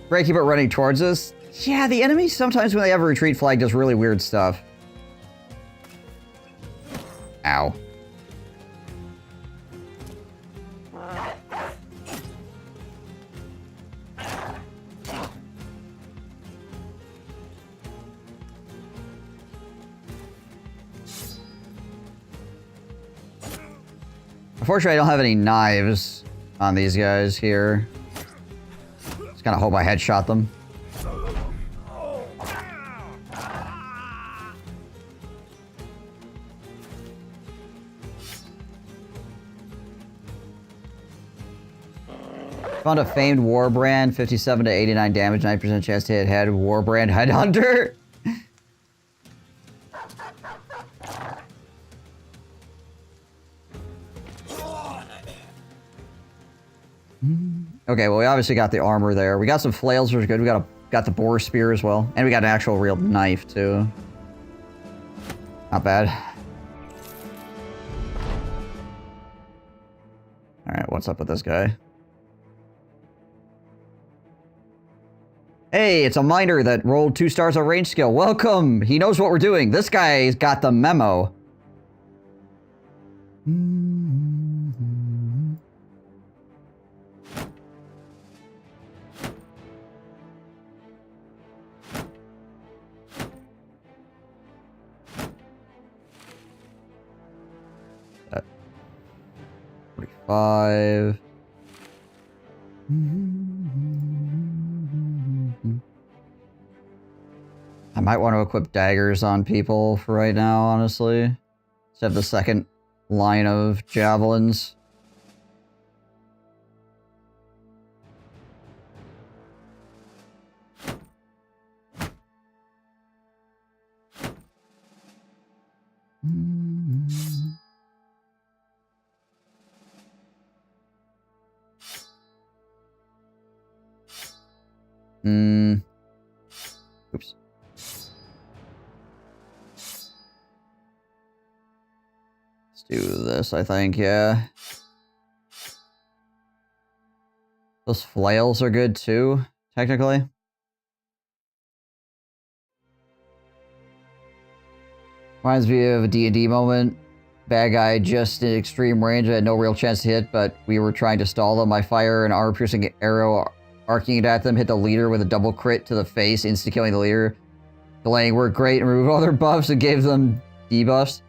Ray, keep it running towards us. Yeah, the enemy sometimes when they have a retreat flag does really weird stuff. Ow. Unfortunately, I don't have any knives on these guys here. Just kind of hope I headshot them. Found a famed Warbrand, 57 to 89 damage, 9% chance to hit head. Warbrand Headhunter. Okay, well, we obviously got the armor there. We got some flails, which is good. We got the boar spear as well. And we got an actual real knife, too. Not bad. Alright, what's up with this guy? Hey, it's a miner that rolled 2 stars on range skill. Welcome! He knows what we're doing. This guy's got the memo. At 45. I might want to equip daggers on people for right now, honestly. Let's have the second line of javelins. Oops. Let's do this, I think, yeah. Those flails are good too, technically. Reminds me of a D&D moment. Bad guy just in extreme range. I had no real chance to hit, but we were trying to stall them. I fire an armor-piercing arrow, arcing it at them, hit the leader with a double crit to the face, insta-killing the leader. Delaying worked great and removed all their buffs and gave them debuffs.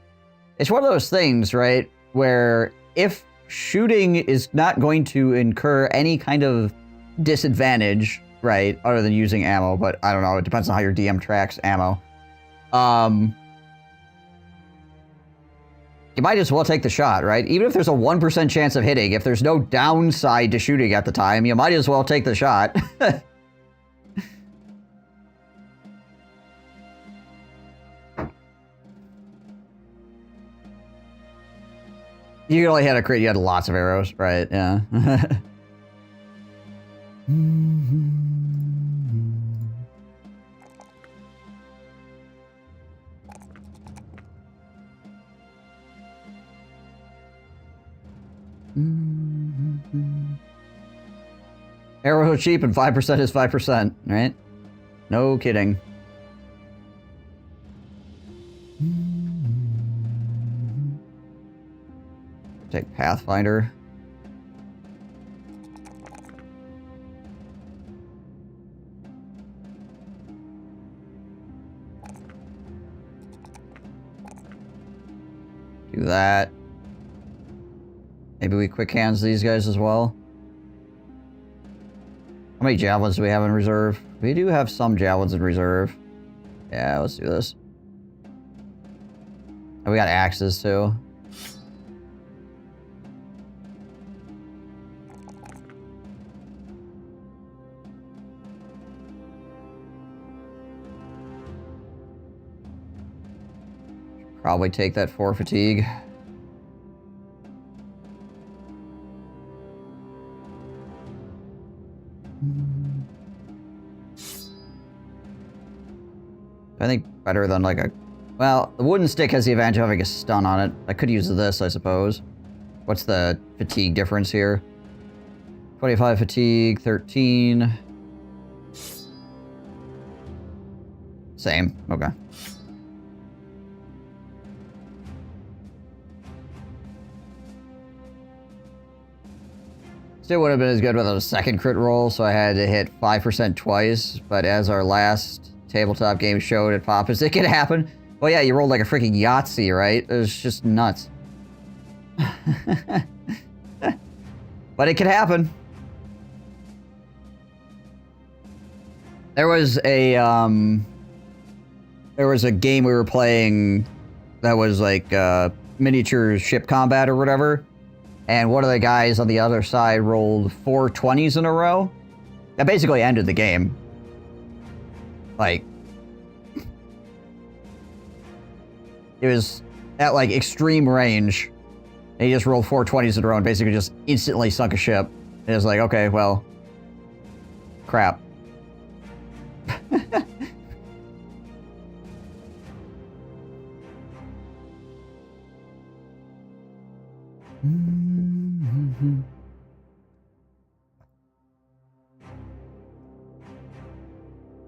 It's one of those things, right, where if shooting is not going to incur any kind of disadvantage, right, other than using ammo, but I don't know, it depends on how your DM tracks ammo. You might as well take the shot, right? Even if there's a 1% chance of hitting, if there's no downside to shooting at the time, you might as well take the shot. You only had a crit, you had lots of arrows, right? Yeah. Arrows are cheap and 5% is 5%, right? No kidding. Take Pathfinder. Do that. Maybe we quick hands these guys as well. How many javelins do we have in reserve? We do have some javelins in reserve. Yeah, let's do this. And we got axes too. Probably take that 4 fatigue. I think better than like a... Well, the wooden stick has the advantage of having a stun on it. I could use this, I suppose. What's the fatigue difference here? 25 fatigue, 13. Same, okay. Still would have been as good without a second crit roll, so I had to hit 5% twice, but as our last tabletop game showed at Poppers, it can happen. Well, yeah, you rolled like a freaking Yahtzee, right? It was just nuts. But it can happen. There was a game we were playing that was like miniature ship combat or whatever. And one of the guys on the other side rolled 4 20s in a row. That basically ended the game. Like, it was at like extreme range. And he just rolled 4 20s in a row and basically just instantly sunk a ship. And it was like, okay, well, crap.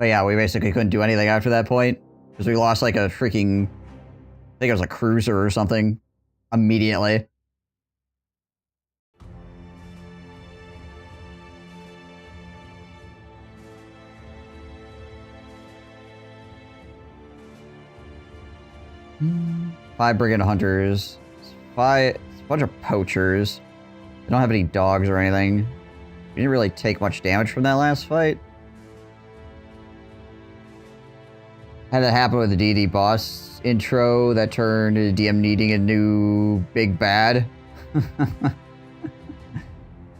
But yeah, we basically couldn't do anything after that point. Because we lost like a freaking... I think it was a cruiser or something. Immediately. Five brigand hunters. It's a bunch of poachers. They don't have any dogs or anything. We didn't really take much damage from that last fight. Had that happen with the D&D boss intro that turned into DM needing a new big bad.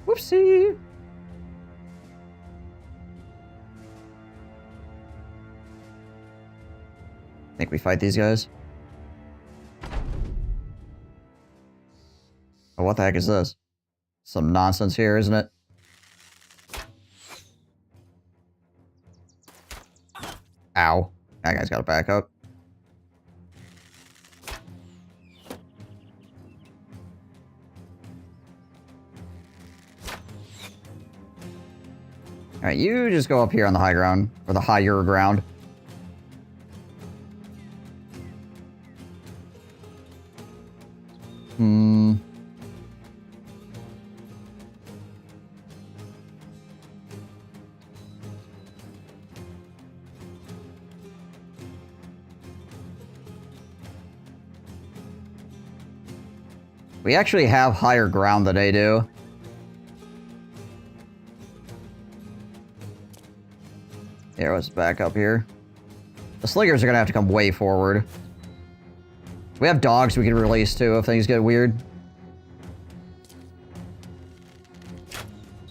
Whoopsie. Think we fight these guys? Oh, what the heck is this? Some nonsense here, isn't it? Ow. That guy's got to back up. Alright, you just go up here on the high ground. Or the higher ground. We actually have higher ground than they do. Here, let's back up here. The slingers are gonna have to come way forward. We have dogs we can release too if things get weird.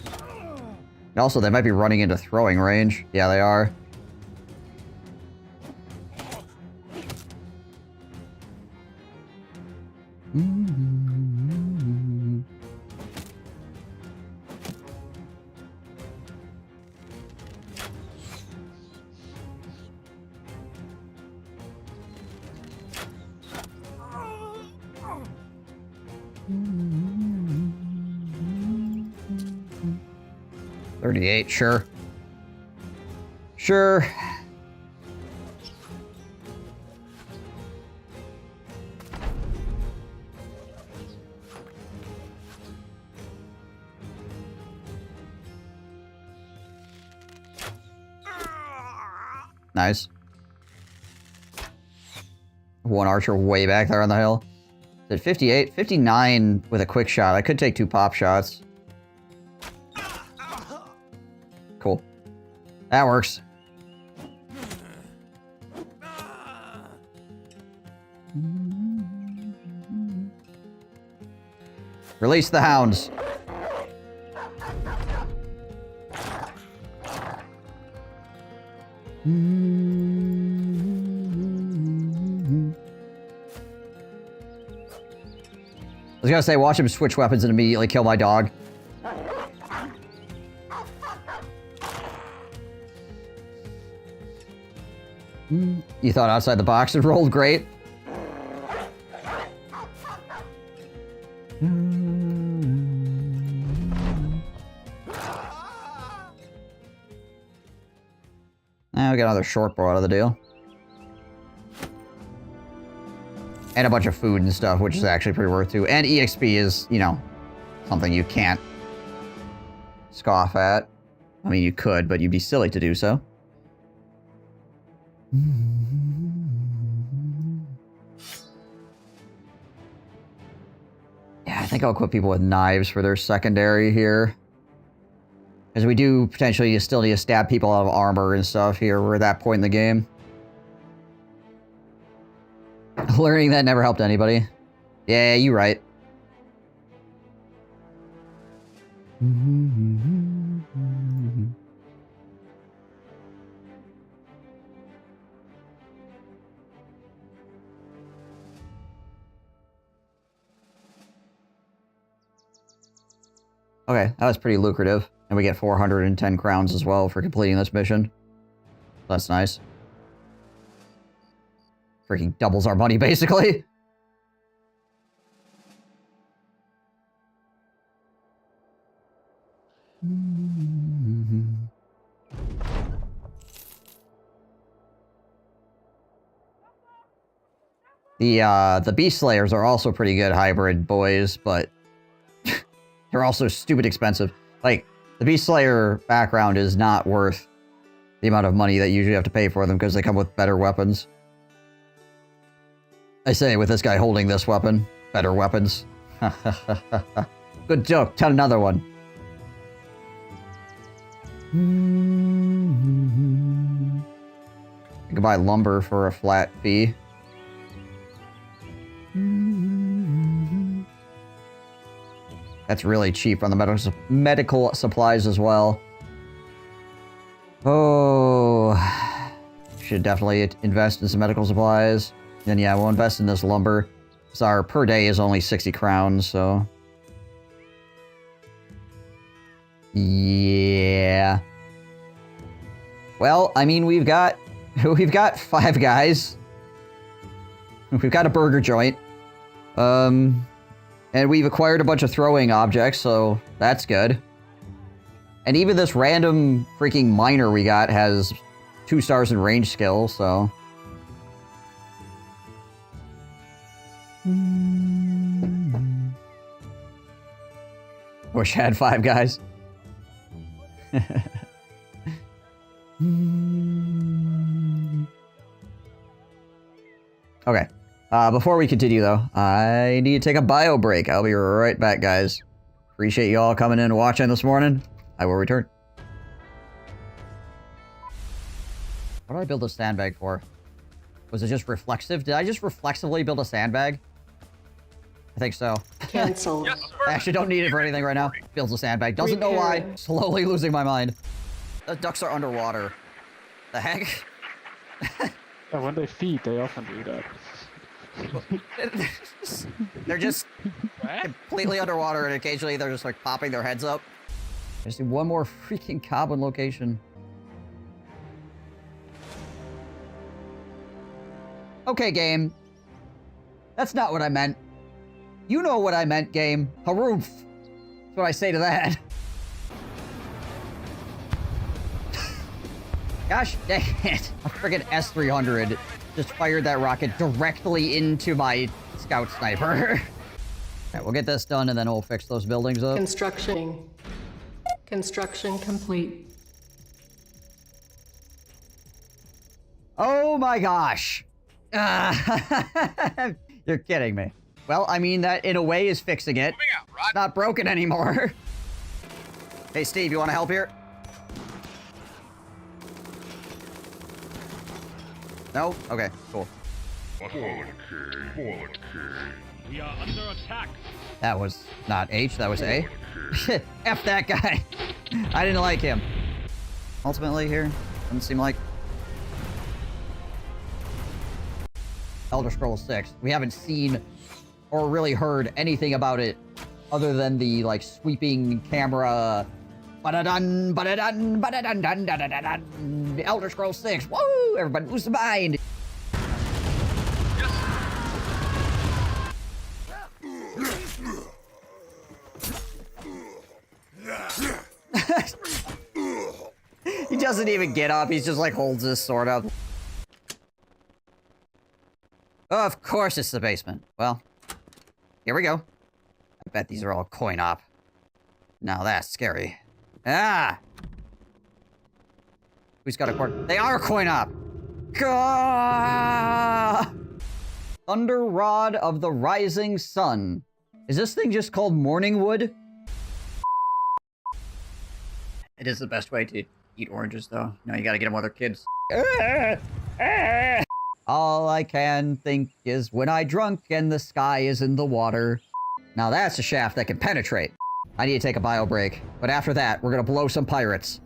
And also, they might be running into throwing range. Yeah, they are. $38, sure. Sure. Nice. One archer way back there on the hill. At 58, 59 with a quick shot. I could take 2 pop shots. Cool. That works. Release the hounds. I was gonna say, watch him switch weapons and immediately kill my dog. You thought outside the box and rolled great. Now we got another short bow out of the deal. And a bunch of food and stuff, which is actually pretty worth too. And EXP is, you know, something you can't scoff at. I mean, you could, but you'd be silly to do so. Yeah, I think I'll equip people with knives for their secondary here. Because we do potentially still need to stab people out of armor and stuff here. We're at that point in the game. Learning that never helped anybody. Yeah, you're right. Okay, that was pretty lucrative. And we get 410 crowns as well for completing this mission. That's nice. Freaking doubles our money, basically. The Beast Slayers are also pretty good hybrid boys, but they're also stupid expensive. Like, the Beast Slayer background is not worth the amount of money that you usually have to pay for them because they come with better weapons. I say, with this guy holding this weapon, better weapons. Good joke. Tell another one. You can buy lumber for a flat fee. That's really cheap on the medical supplies as well. Oh, should definitely invest in some medical supplies. Then yeah, we'll invest in this lumber. So our per day is only 60 crowns, so... Yeah. Well, I mean, we've got 5 guys. We've got a burger joint. And we've acquired a bunch of throwing objects, so that's good. And even this random freaking miner we got has 2 stars in range skill, so... Wish I had 5 guys. Okay. Before we continue, though, I need to take a bio break. I'll be right back, guys. Appreciate you all coming in and watching this morning. I will return. What did I build a sandbag for? Was it just reflexive? Did I just reflexively build a sandbag? I think so. Cancel. Yes, I actually don't need it for anything right now. Builds a sandbag. Doesn't know why. Slowly losing my mind. The ducks are underwater. The heck? Yeah, when they feed, they often do that. They're just completely underwater, and occasionally they're just like popping their heads up. I just need one more freaking Goblin location. Okay, game. That's not what I meant. You know what I meant, game. Haroof. That's what I say to that. Gosh dang it. A friggin' S-300 just fired that rocket directly into my scout sniper. Alright, we'll get this done and then we'll fix those buildings up. Construction complete. Oh my gosh. You're kidding me. Well, I mean, that in a way is fixing it. Moving out, Rod. It's not broken anymore. Hey, Steve, you want to help here? No? Okay, cool. We are under attack. That was not H, that was A. F that guy. I didn't like him. Ultimately here, doesn't seem like... Elder Scrolls 6. We haven't seen or really heard anything about it other than the, like, sweeping camera... Ba-da-dun, ba-da-dun, ba-da-dun, dun, dun, dun, dun, dun. Elder Scrolls 6. Woo! Everybody lose the mind. He doesn't even get up. He's just like holds his sword up. Oh, of course it's the basement. Well, here we go. I bet these are all coin op. Now that's scary. Ah! Who's got a coin? They are coin op! Gah! Thunder Rod of the Rising Sun. Is this thing just called Morning Wood? It is the best way to eat oranges, though. No, you gotta get them while they're kids. All I can think is when I drunk and the sky is in the water. Now that's a shaft that can penetrate. I need to take a bio break, but after that, we're gonna blow some pirates.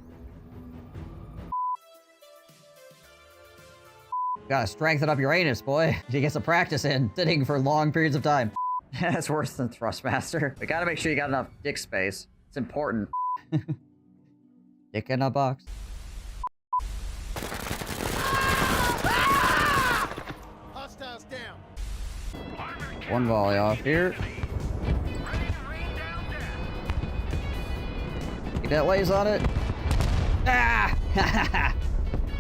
Gotta strengthen up your anus, boy. You get some practice in, sitting for long periods of time. That's worse than Thrustmaster. We gotta make sure you got enough dick space. It's important. Dick in a box. Hostiles down. One volley off here. Get that lays on it. Ah!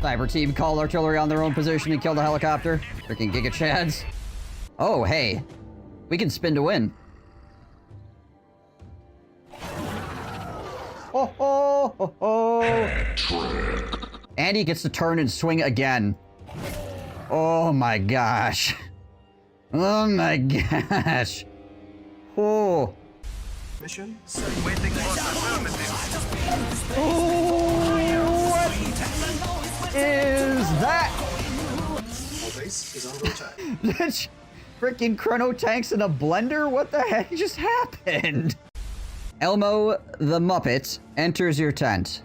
Cyber team called artillery on their own position and killed a helicopter. Freaking Giga Chads. Oh, hey. We can spin to win. Ho ho ho ho! Andy gets to turn and swing again. Oh my gosh. Oh my gosh. Oh. Mission What is that? Our base is under attack. That's freaking chrono tanks in a blender? What the heck just happened? Elmo the Muppet enters your tent.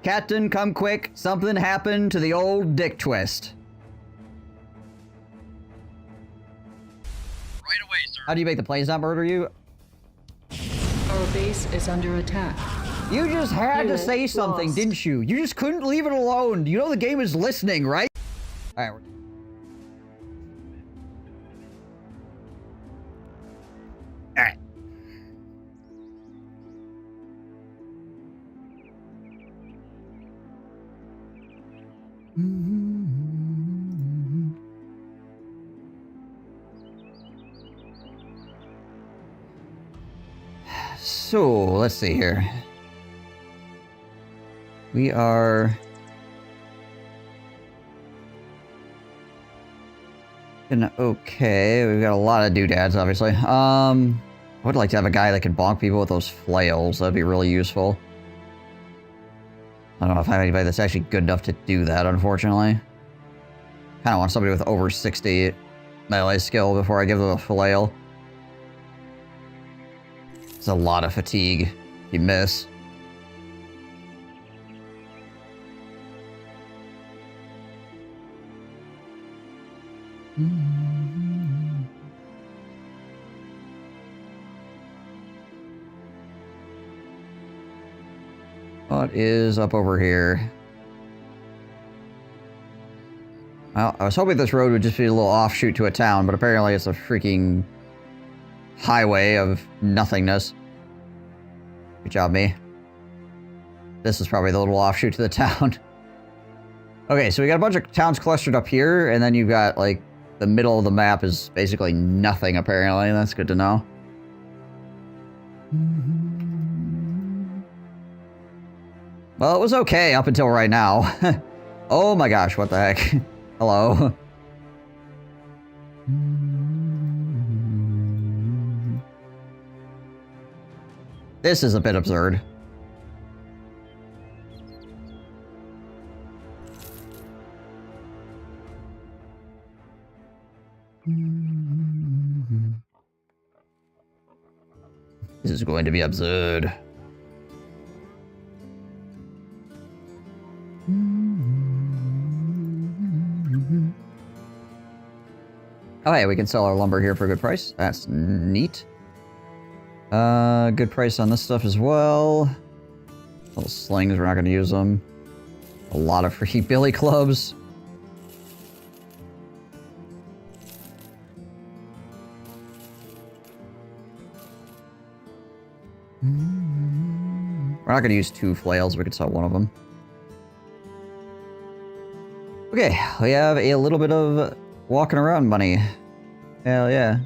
Captain, come quick. Something happened to the old dick twist. Right away, sir. How do you make the planes not murder you? Our base is under attack. You just had to say something, lost. didn't you? You just couldn't leave it alone. You know the game is listening, right? All right. All right. So, let's see here. We are in okay. We've got a lot of doodads, obviously. I would like to have a guy that can bonk people with those flails. That'd be really useful. I don't know if I have anybody that's actually good enough to do that, unfortunately. Kind of want somebody with over 60 melee skill before I give them a flail. It's a lot of fatigue if you miss. What is up over here? Well, I was hoping this road would just be a little offshoot to a town, but apparently it's a freaking highway of nothingness. Good job, me. This is probably the little offshoot to the town. Okay, so we got a bunch of towns clustered up here, and then you've got, like, the middle of the map is basically nothing, apparently. That's good to know. Well, it was okay up until right now. Oh my gosh, what the heck? Hello. This is a bit absurd. This is going to be absurd. Oh, hey, we can sell our lumber here for a good price. That's neat. Good price on this stuff as well. Little slings, we're not going to use them. A lot of free billy clubs. We're not going to use 2 flails, we could sell one of them. Okay, we have a little bit of walking around money. Hell yeah.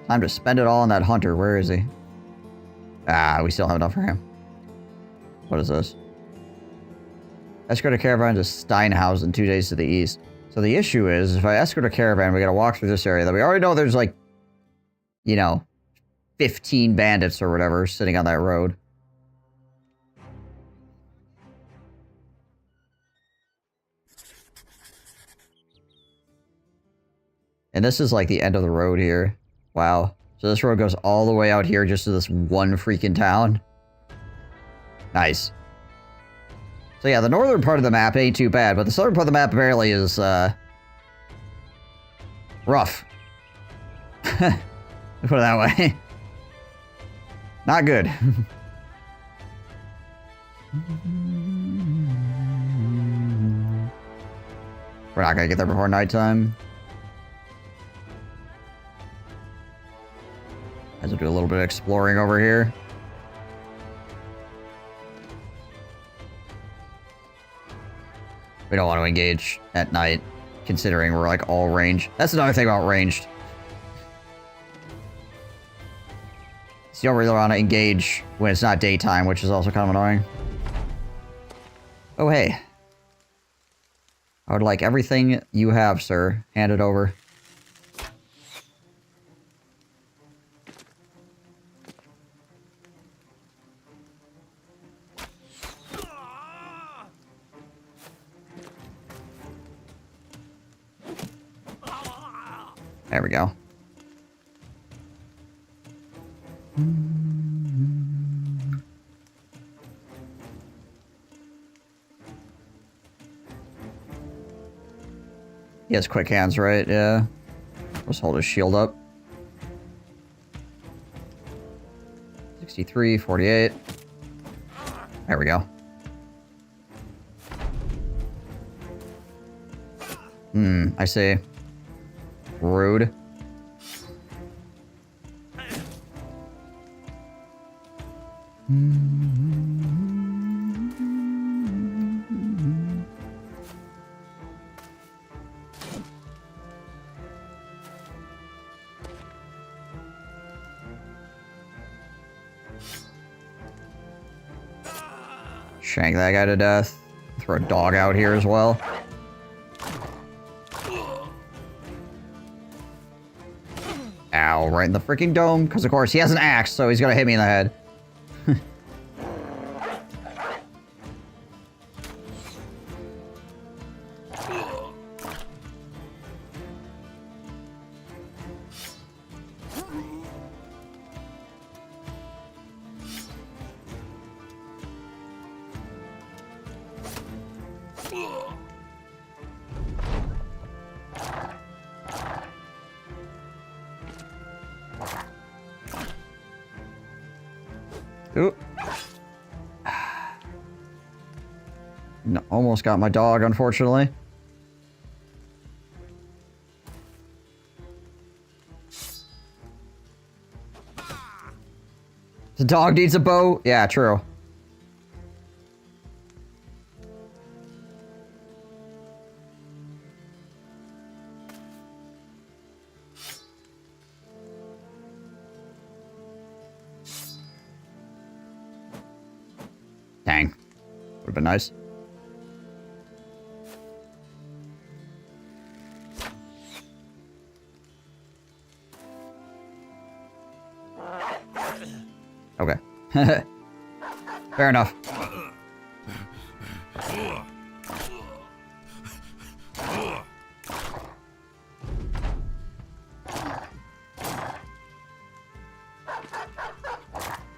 Time to spend it all on that hunter. Where is he? Ah, we still have enough for him. What is this? Escort a caravan to Steinhausen 2 days to the east. So the issue is, if I escort a caravan, we gotta walk through this area that we already know there's like, you know, 15 bandits or whatever sitting on that road. And this is like the end of the road here. Wow. So this road goes all the way out here just to this one freaking town. Nice. So yeah, the northern part of the map ain't too bad, but the southern part of the map apparently is, rough. Put it that way. Not good. We're not gonna get there before nighttime. As we do a little bit of exploring over here. We don't want to engage at night. considering we're like all ranged. That's another thing about ranged. So you don't really want to engage when it's not daytime, which is also kind of annoying. Oh, hey. I would like everything you have, sir. Hand it over. There we go. He has quick hands, right? Yeah. Let's hold his shield up. 63, 48. There we go. I see. Rude. Shank that guy to death. Throw a dog out here as well. Ow, right in the freaking dome. Because, of course, he has an axe, so he's going to hit me in the head. Ooh. No, almost got my dog, unfortunately. The dog needs a bow? Yeah, true. Dang. Would've been nice. Okay. Fair enough.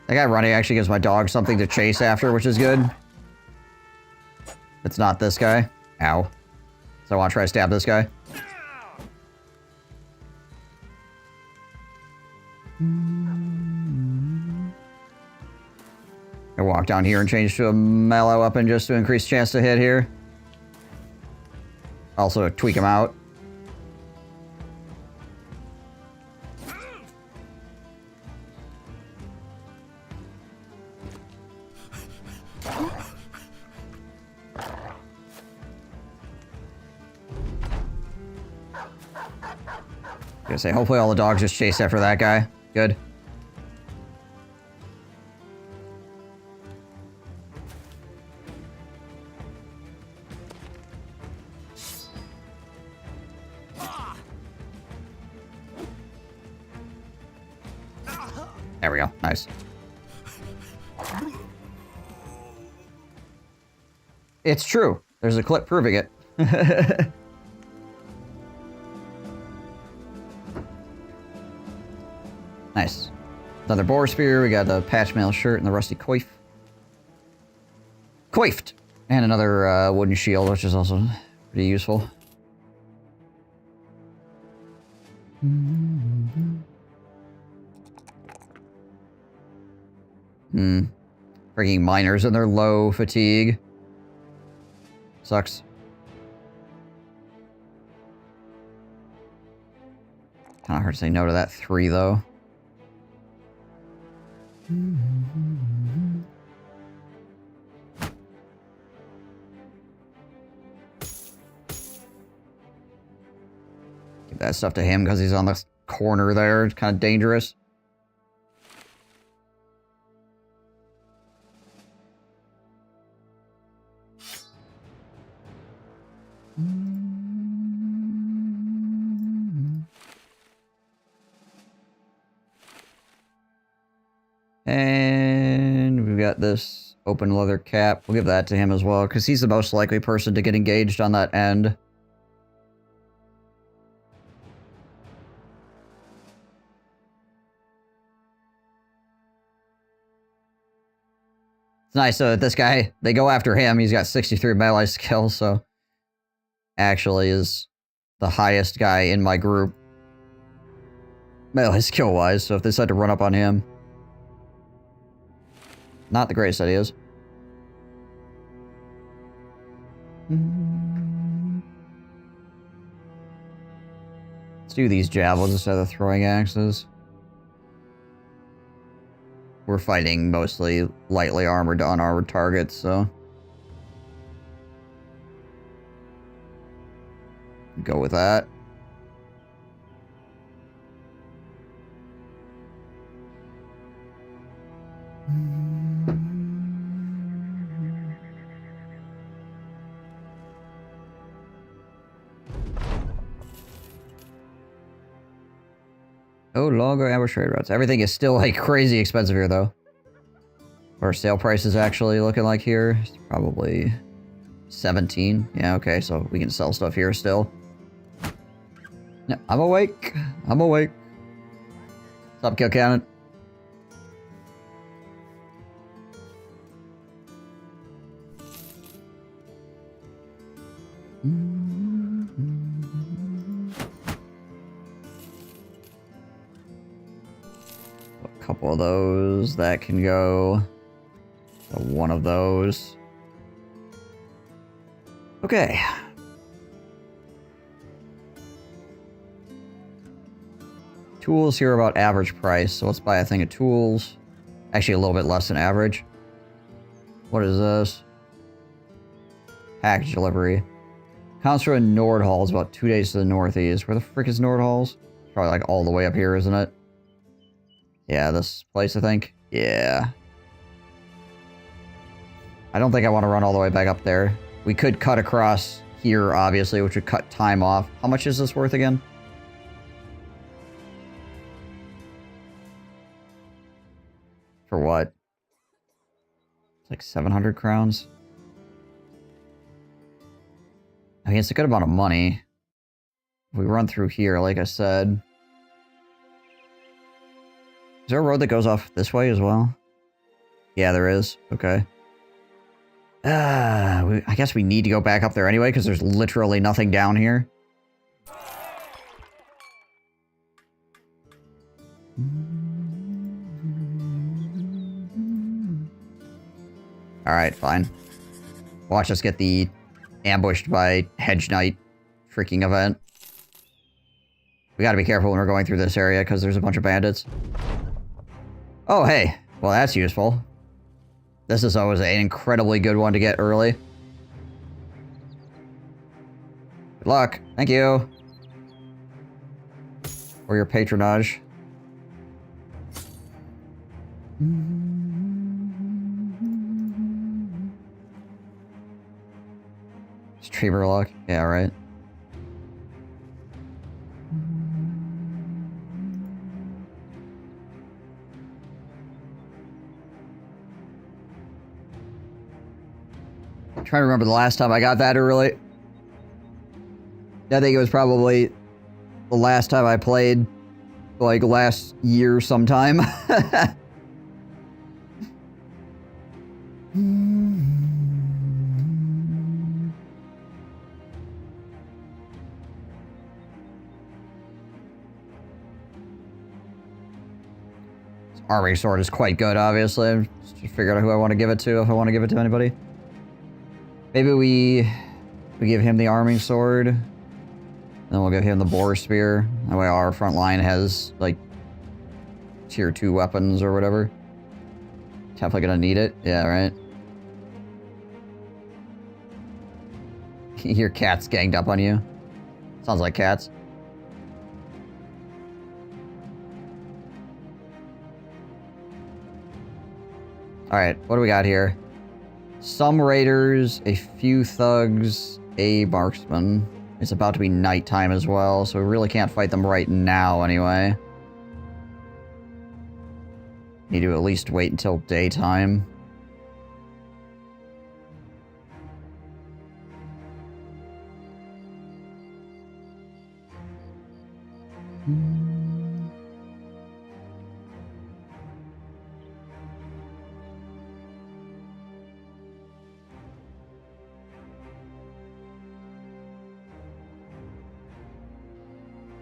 That guy running actually gives my dog something to chase after, which is good. It's not this guy. Ow. So I want to try to stab this guy. I walk down here and change to a melee weapon just to increase chance to hit here. Also tweak him out. Gonna say, hopefully all the dogs just chase after that guy. Good. There we go. Nice. It's true. There's a clip proving it. Nice. Another boar spear. We got the patch mail shirt and the rusty coif. Coiffed! And another wooden shield, which is also pretty useful. Freaking miners and their low fatigue. Sucks. Kinda hard to say no to that 3, though. that stuff to him because he's on the corner there. It's kind of dangerous. And we've got this open leather cap. We'll give that to him as well, because he's the most likely person to get engaged on that end. It's nice, so that this guy, they go after him. He's got 63 melee skill, so actually is the highest guy in my group. Melee skill-wise, so if they decide to run up on him, not the greatest ideas. Let's do these javelins instead of the throwing axes. We're fighting mostly lightly armored to unarmored targets, so go with that. Oh, longer ambush trade routes. Everything is still like crazy expensive here, though. What are sale prices actually looking like here? It's probably 17. Yeah, okay, so we can sell stuff here still. Yeah, I'm awake. I'm awake. What's up, Kill Cannon? A couple of those that can go. One of those. Okay. Tools here are about average price, so let's buy a thing of tools. Actually, a little bit less than average. What is this? Package delivery. Concentrate in Nordhall is about 2 days to the northeast. Where the frick is Nordhall's? Probably like all the way up here, isn't it? Yeah, this place, I think. Yeah. I don't think I want to run all the way back up there. We could cut across here, obviously, which would cut time off. How much is this worth again? For what? It's like 700 crowns. I mean, it's a good amount of money. If we run through here, like I said. Is there a road that goes off this way as well? Yeah, there is. Okay. I guess we need to go back up there anyway, because there's literally nothing down here. Alright, fine. Watch us get the ambushed by Hedge Knight freaking event. We gotta be careful when we're going through this area, because there's a bunch of bandits. Oh, hey. Well, that's useful. This is always an incredibly good one to get early. Good luck. Thank you. For your patronage. Streamer luck? Yeah, right. I'm trying to remember the last time I got that early. I think it was probably the last time I played, like last year sometime. This army sword is quite good, obviously. I'm just figuring out who I want to give it to, if I want to give it to anybody. Maybe we give him the arming sword. Then we'll give him the boar spear. That way our front line has, like, tier 2 weapons or whatever. Definitely gonna need it. Yeah, right. Your cat's ganged up on you. Sounds like cats. Alright, what do we got here? Some raiders, a few thugs, a marksman. It's about to be nighttime as well, so we really can't fight them right now anyway. Need to at least wait until daytime.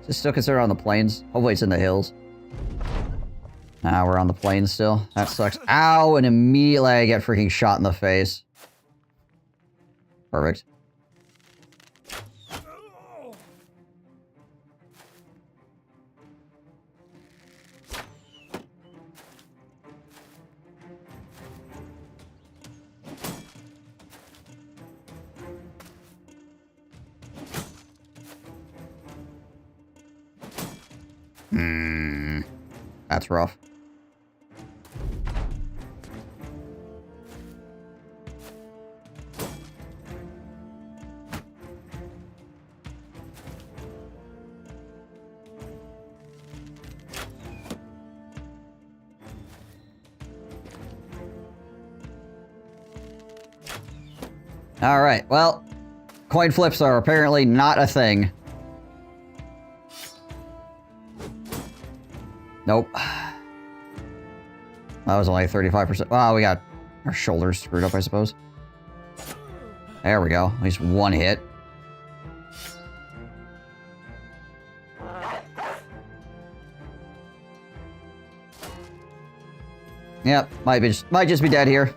Is this still considered on the plains? Hopefully it's in the hills. Nah, we're on the plains still. That sucks. Ow! And immediately I get freaking shot in the face. Perfect. That's rough. Alright, well, coin flips are apparently not a thing. Nope. That was only 35%. Well, we got our shoulders screwed up, I suppose. There we go. At least one hit. Yep, might just be dead here.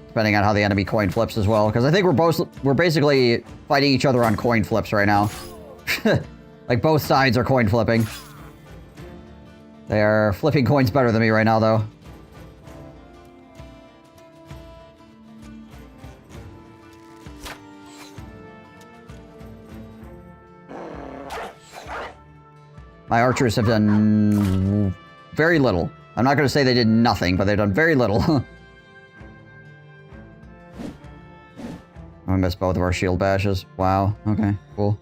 Depending on how the enemy coin flips as well, because I think we're basically fighting each other on coin flips right now. Like both sides are coin flipping. They are flipping coins better than me right now, though. My archers have done very little. I'm not going to say they did nothing, but they've done very little. I missed both of our shield bashes. Wow. Okay, cool.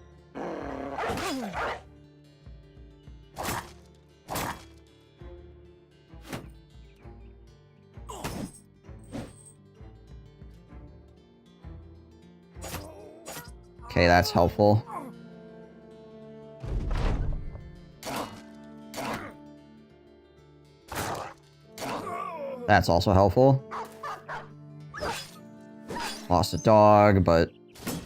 Okay, that's helpful. That's also helpful. Lost a dog, but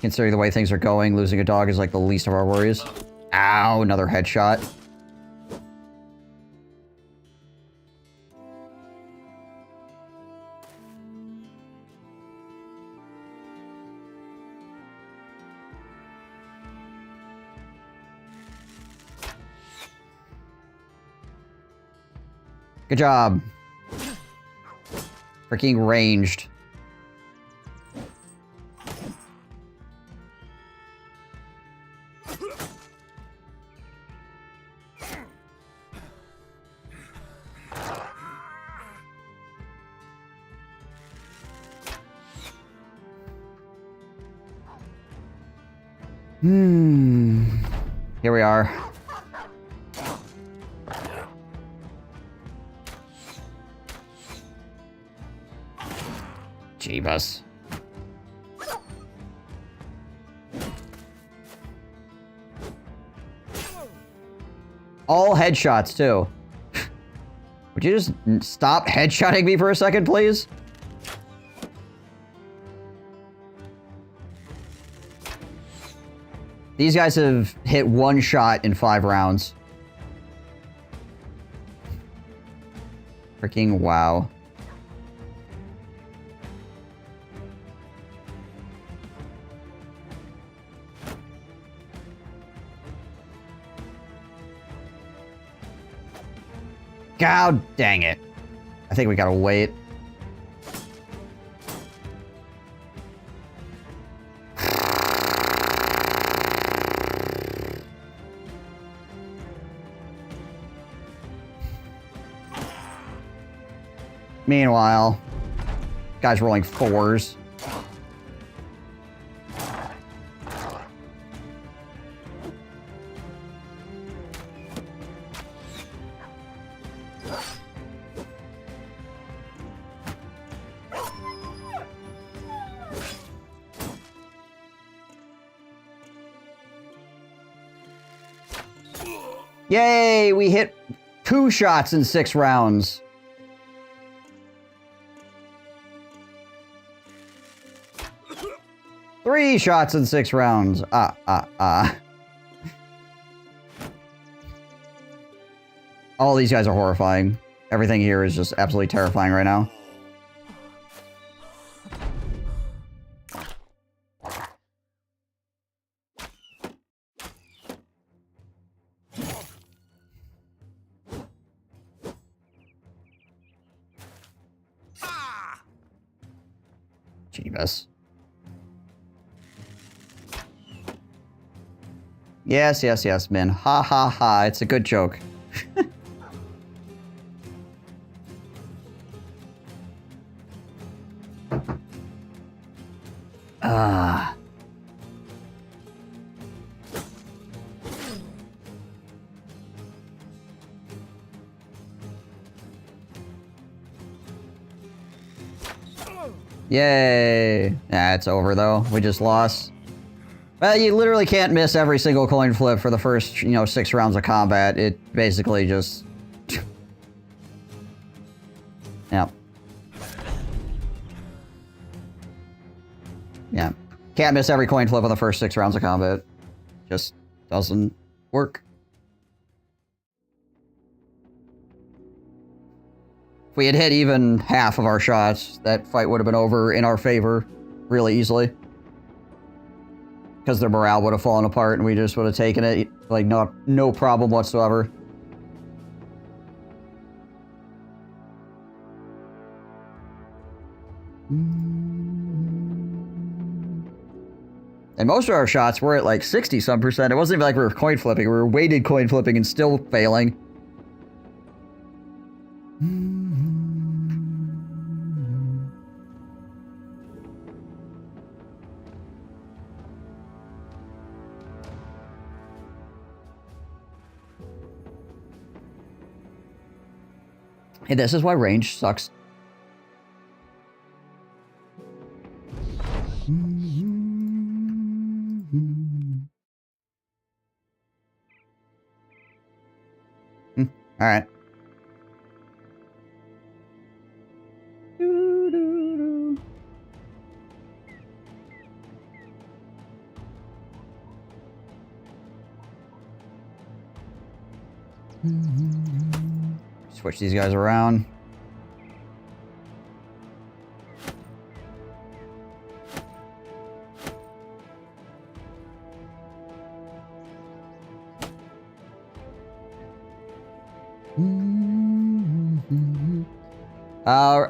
considering the way things are going, losing a dog is like the least of our worries. Ow, another headshot. Good job. Freaking ranged. Here we are. Jeebus. All headshots, too. Would you just stop headshotting me for a second, please? These guys have hit one shot in 5 rounds. Freaking wow. God dang it. I think we gotta wait. Meanwhile, guy's rolling 4s. Yay, we hit 2 shots in 6 rounds. Three shots in 6 rounds. All these guys are horrifying. Everything here is just absolutely terrifying right now. Jeebus. Yes, yes, yes, Min. Ha ha ha. It's a good joke. Ah. Yay. Nah, it's over though. We just lost. Well, you literally can't miss every single coin flip for the first, 6 rounds of combat. It basically just... yeah. Yeah. Can't miss every coin flip of the first 6 rounds of combat. Just doesn't work. If we had hit even half of our shots, that fight would have been over in our favor really easily. Because their morale would have fallen apart and we just would have taken it, like, no problem whatsoever. And most of our shots were at like 60-some%. It wasn't even like we were coin flipping. We were weighted coin flipping and still failing. Hey, this is why range sucks. All right. Switch these guys around.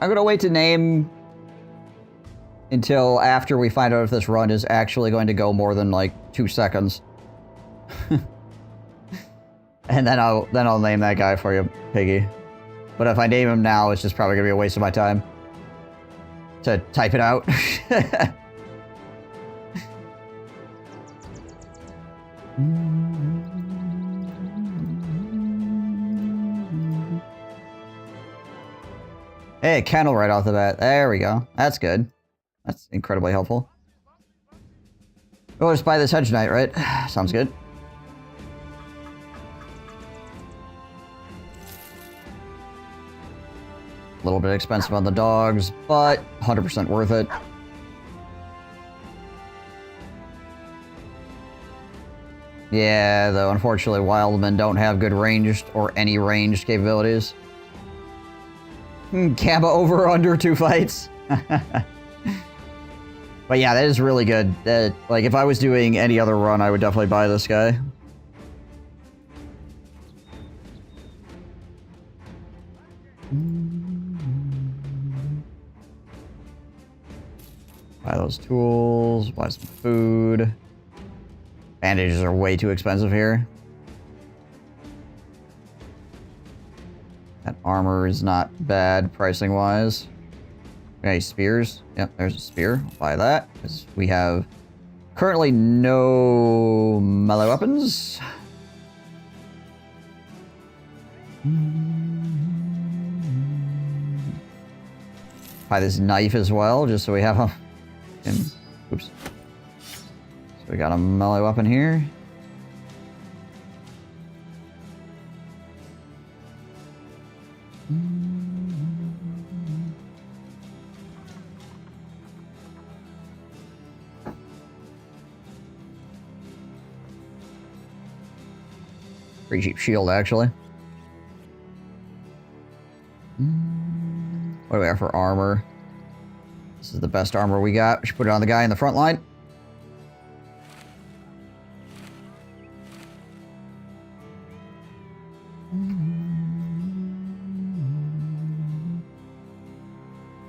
I'm gonna wait to name until after we find out if this run is actually going to go more than like 2 seconds. And then I'll name that guy for you, Piggy. But if I name him now, it's just probably gonna be a waste of my time to type it out. Hey, kennel right off the bat. There we go. That's good. That's incredibly helpful. We'll just buy this hedge knight, right? Sounds good. A little bit expensive on the dogs, but 100% worth it. Yeah, though unfortunately wildmen don't have good ranged or any ranged capabilities. Gamma over or under 2 fights. But yeah, that is really good. Like, if I was doing any other run, I would definitely buy this guy. Buy those tools, buy some food. Bandages are way too expensive here. That Armor is not bad pricing-wise. Any spears? Yep, there's a spear. I'll buy that, because we have currently no melee weapons. Buy this knife as well, just so we have a... Oops. So we got a melee weapon here. Pretty cheap shield, actually. What do we have for armor? This is the best armor we got. We should put it on the guy in the front line.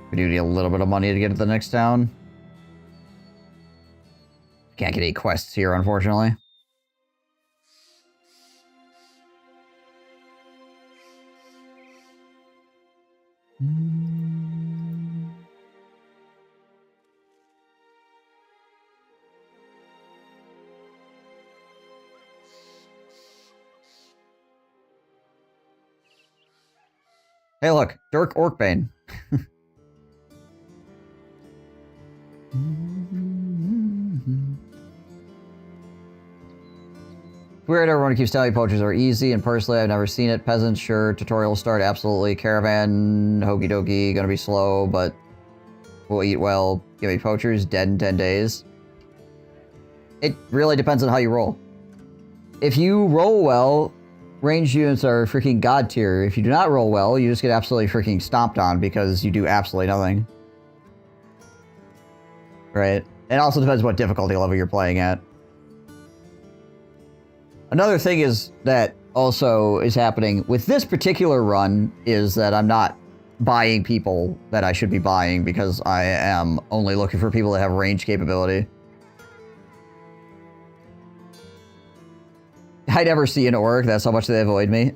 We do need a little bit of money to get to the next town. Can't get any quests here, unfortunately. Hey, look, Dirk Orkbane. Weird, everyone keeps telling me poachers are easy, and personally, I've never seen it. Peasants, sure. Tutorial start, absolutely. Caravan, hokey dokey, gonna be slow, but we'll eat well. Give me poachers, dead in 10 days. It really depends on how you roll. If you roll well, ranged units are freaking god tier. If you do not roll well, you just get absolutely freaking stomped on because you do absolutely nothing. Right? It also depends what difficulty level you're playing at. Another thing is that also is happening with this particular run is that I'm not buying people that I should be buying because I am only looking for people that have range capability. I never see an orc, that's how much they avoid me.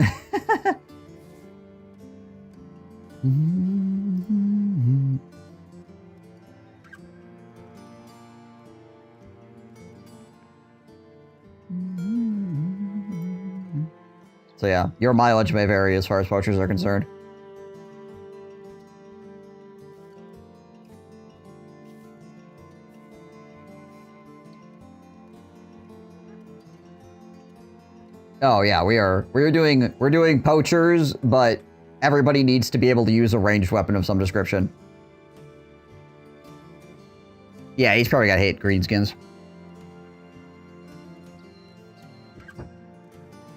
So yeah, your mileage may vary as far as poachers are concerned. Oh yeah, we're doing poachers, but everybody needs to be able to use a ranged weapon of some description. Yeah, he's probably got hate greenskins.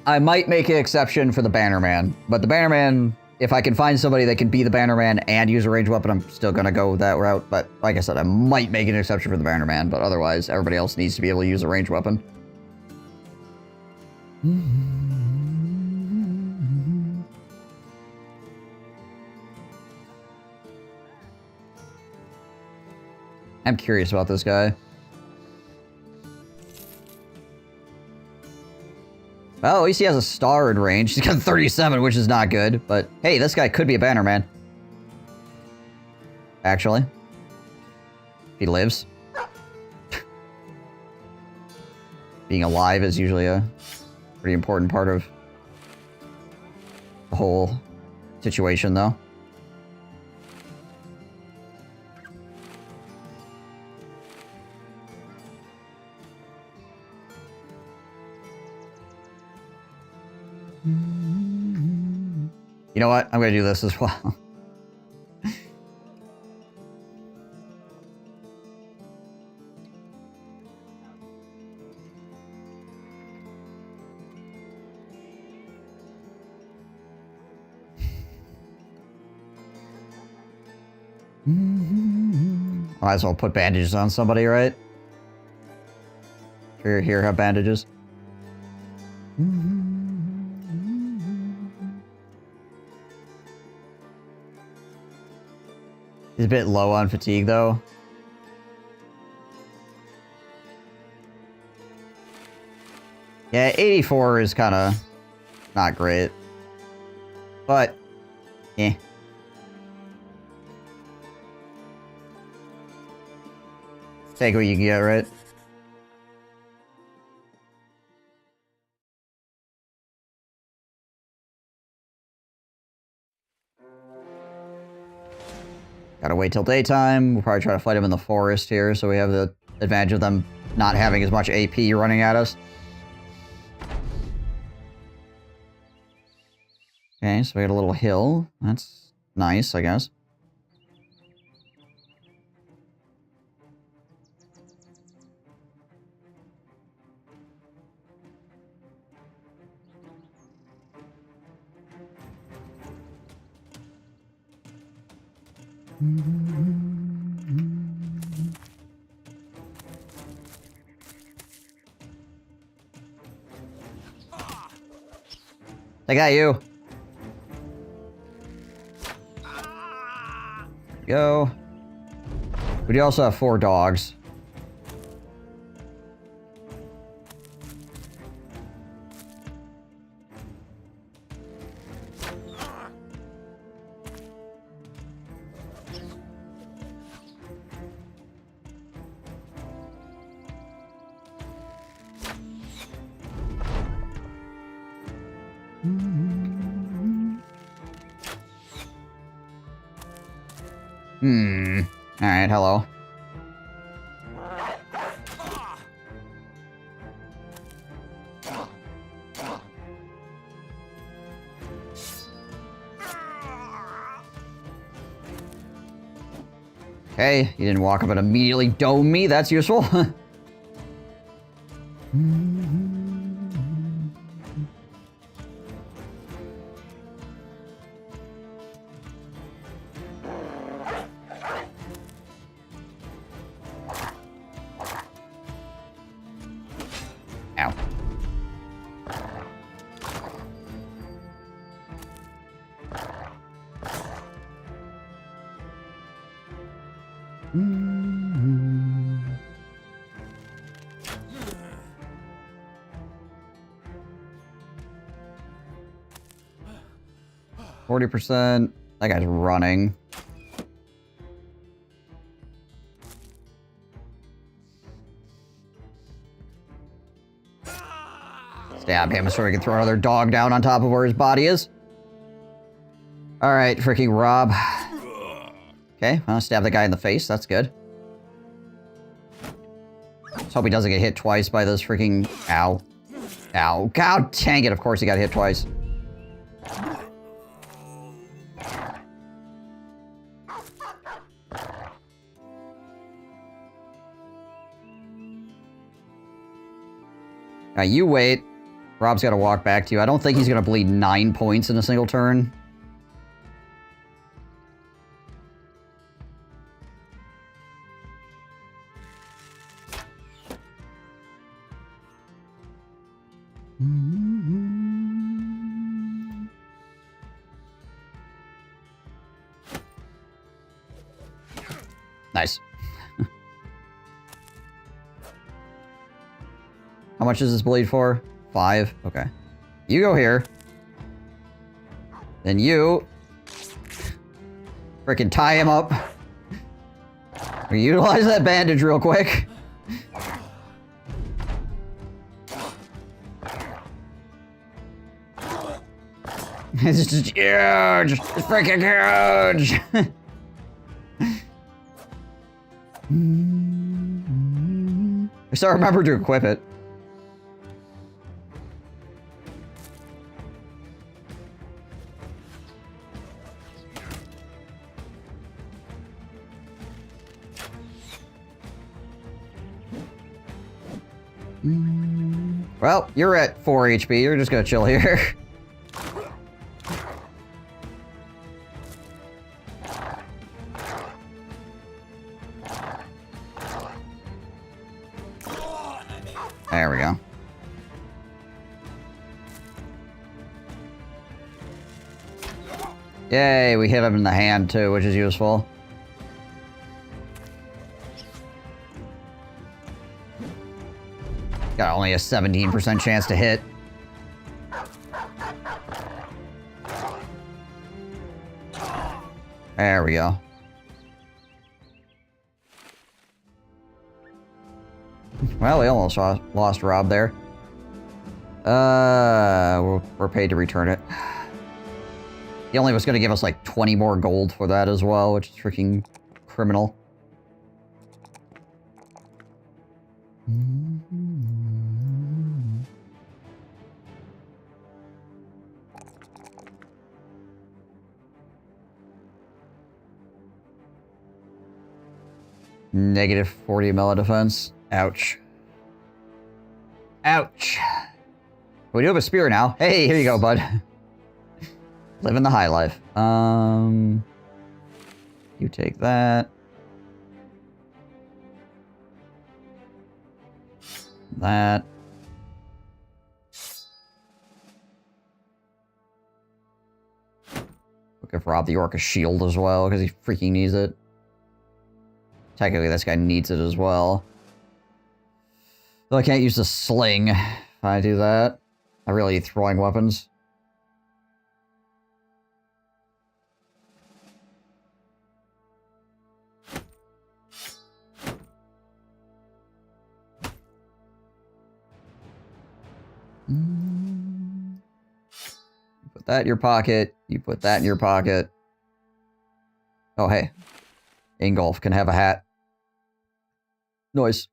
I might make an exception for the Bannerman, but the Bannerman, if I can find somebody that can be the Bannerman and use a ranged weapon, I'm still gonna go that route. But like I said, I might make an exception for the Bannerman, but otherwise, everybody else needs to be able to use a ranged weapon. I'm curious about this guy. Well, at least he has a star in range. He's got 37, which is not good. But hey, this guy could be a Bannerman. Actually. If he lives. Being alive is usually a pretty important part of the whole situation, though. You know what? I'm going to do this as well. Might as well put bandages on somebody, right? Here, have bandages. He's a bit low on fatigue, though. Yeah, 84 is kind of not great. But Eh. Take what you can get, right? Gotta wait till daytime. We'll probably try to fight them in the forest here, so we have the advantage of them not having as much AP running at us. Okay, so we got a little hill. That's nice, I guess. I got you. Go. We do also have 4 dogs. Alright, hello. Okay, you didn't walk up and immediately dome me. That's useful. Ow. Mm-hmm. 40%. That guy's running. Stab him so we can throw another dog down on top of where his body is. Alright, freaking Rob. Okay, well, stab the guy in the face. That's good. Let's hope he doesn't get hit twice by this freaking... Ow. Ow. God dang it, of course he got hit twice. Now you wait. Rob's got to walk back to you. I don't think he's going to bleed 9 points in a single turn. Nice. How much does this bleed for? 5? Okay. You go here. Then you... frickin' tie him up. Utilize that bandage real quick. It's just huge! It's freaking huge! I still remember to equip it. Well, you're at 4 HP. You're just gonna chill here. There we go. Yay, we hit him in the hand too, which is useful. Got only a 17% chance to hit. There we go. Well, we almost lost Rob there. We're paid to return it. He only was going to give us like 20 more gold for that as well, which is freaking criminal. Negative 40 melee defense. Ouch. Ouch. We do have a spear now. Hey, here you go, bud. Living the high life. You take that. That. We'll give Rob the Orc a shield as well, because he freaking needs it. Technically, this guy needs it as well. Though I can't use the sling if I do that. I really need throwing weapons. You put that in your pocket. You put that in your pocket. Oh, hey. Ingolf can have a hat. Noise.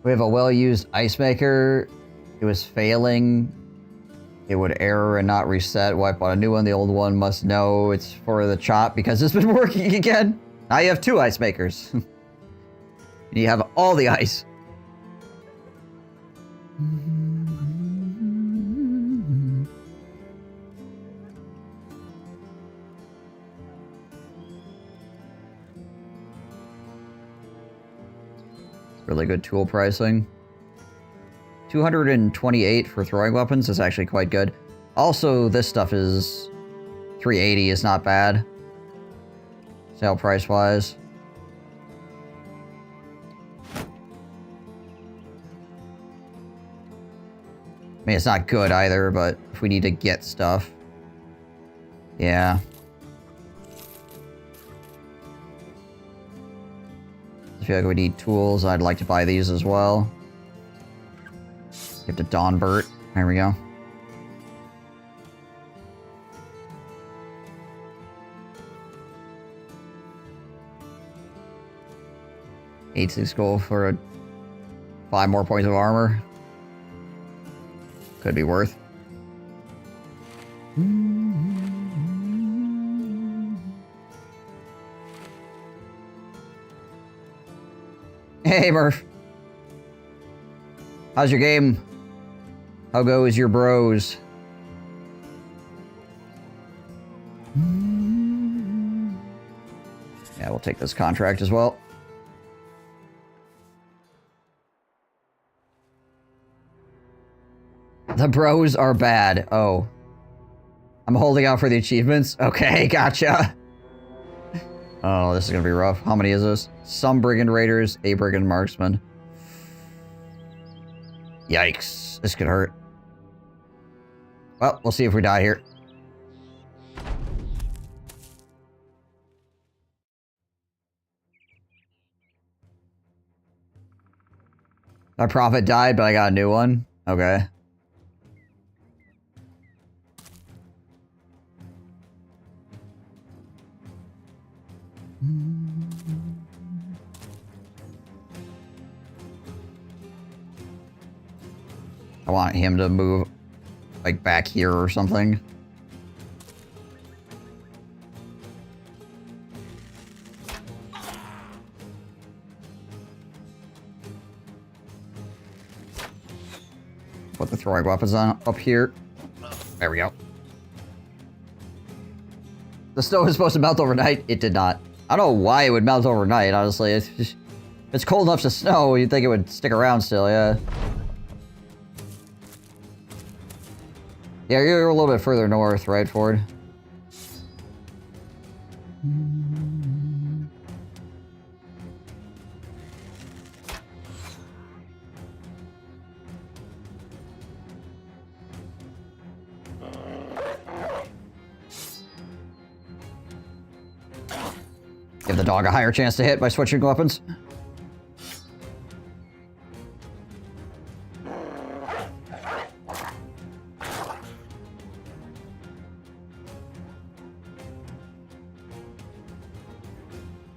We have a well-used ice maker. It was failing. It would error and not reset. Wipe out a new one. The old one must know it's for the chop because it's been working again. Now you have 2 ice makers. You have all the ice. Really good tool pricing. 228 for throwing weapons is actually quite good. Also, this stuff is 380 is not bad. Sale price wise. I mean, it's not good either, but if we need to get stuff. Yeah. I feel like we need tools. I'd like to buy these as well. Give to Donbert. There we go. $8.6 gold for 5 more points of armor. Could be worth. Hey, Murph. How's your game? How goes your bros? Yeah, we'll take this contract as well. The bros are bad. Oh. I'm holding out for the achievements? Okay, gotcha. Oh, this is gonna be rough. How many is this? Some Brigand Raiders, a Brigand Marksman. Yikes. This could hurt. Well, we'll see if we die here. My prophet died, but I got a new one. Okay. I want him to move, like, back here or something. Put the throwing weapons on up here. There we go. The snow was supposed to melt overnight. It did not. I don't know why it would melt overnight, honestly. It's just, it's cold enough to snow. You'd think it would stick around still, yeah. Yeah, you're a little bit further north, right, Ford? Give the dog a higher chance to hit by switching weapons.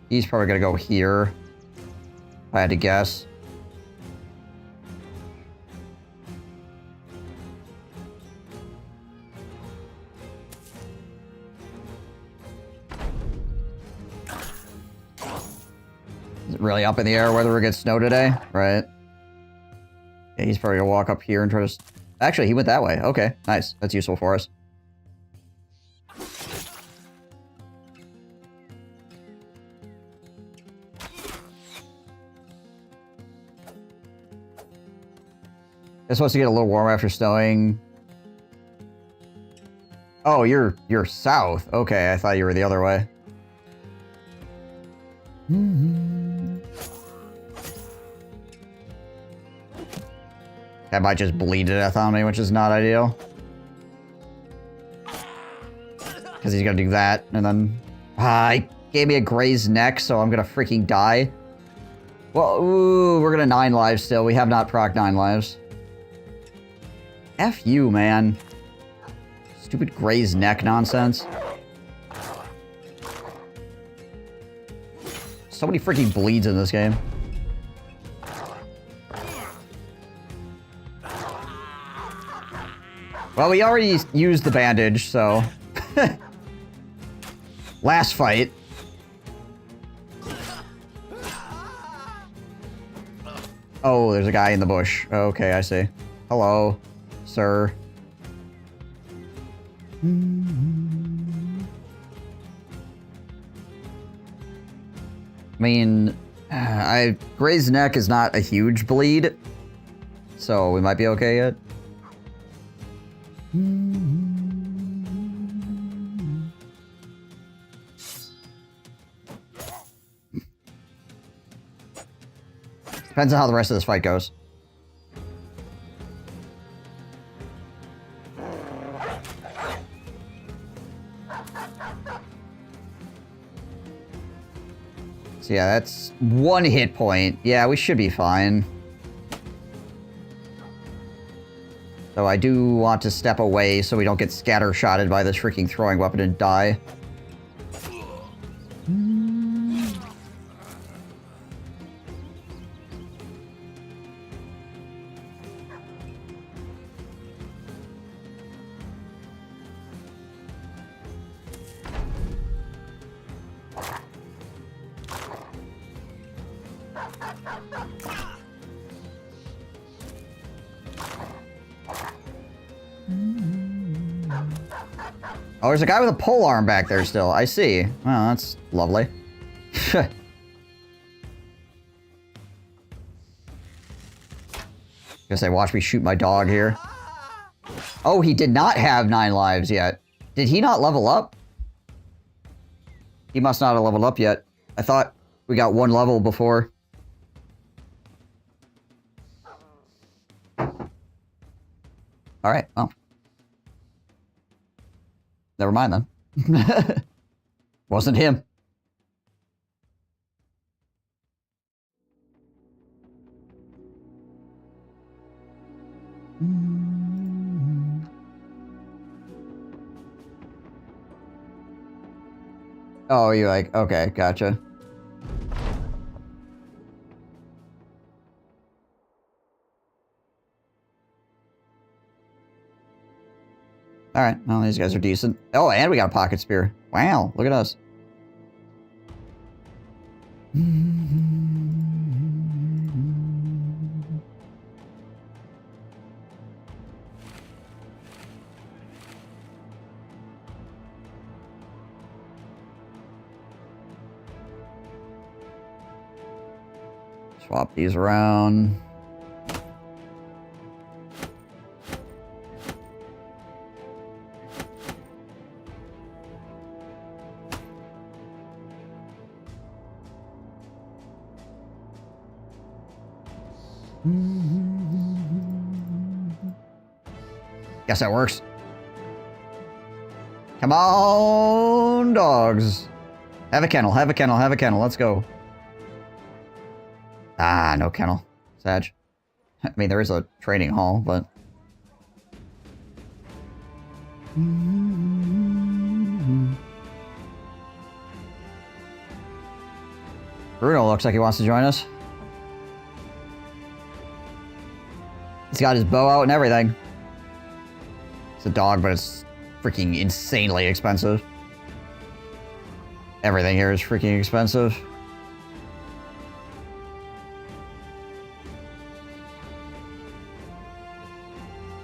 He's probably gonna go here, if I had to guess. Is it really up in the air whether it gets snow today? Right. Yeah, he's probably gonna walk up here and try to... Actually, he went that way. Okay, nice. That's useful for us. It's supposed to get a little warmer after snowing. Oh, you're south. Okay, I thought you were the other way. That might just bleed to death on me, which is not ideal. Because he's gonna do that, and then... he gave me a grazed neck, so I'm gonna freaking die. Well, ooh, we're gonna 9 lives still. We have not proc 9 lives. F you, man. Stupid grazed neck nonsense. So many freaking bleeds in this game. Well, we already used the bandage, so... Last fight. Oh, there's a guy in the bush. Okay, I see. Hello, sir. I mean, grazed neck is not a huge bleed, so we might be okay yet. Depends on how the rest of this fight goes. So yeah, that's 1 hit point. Yeah, we should be fine. Though I do want to step away so we don't get scatter-shotted by this freaking throwing weapon and die. Oh, there's a guy with a pole arm back there still. I see. Well, that's lovely. Guess they watch me shoot my dog here. Oh, he did not have 9 lives yet. Did he not level up? He must not have leveled up yet. I thought we got 1 level before. Alright, well. Never mind then. Wasn't him. Oh, you're like, okay, gotcha. Alright, well, these guys are decent. Oh, and we got a pocket spear. Wow, look at us. Swap these around. Guess that works. Come on, dogs. Have a kennel, have a kennel, have a kennel. Let's go. Ah, no kennel. Sag. I mean, there is a training hall, but... Bruno looks like he wants to join us. He's got his bow out and everything. It's a dog, but it's freaking insanely expensive. Everything here is freaking expensive.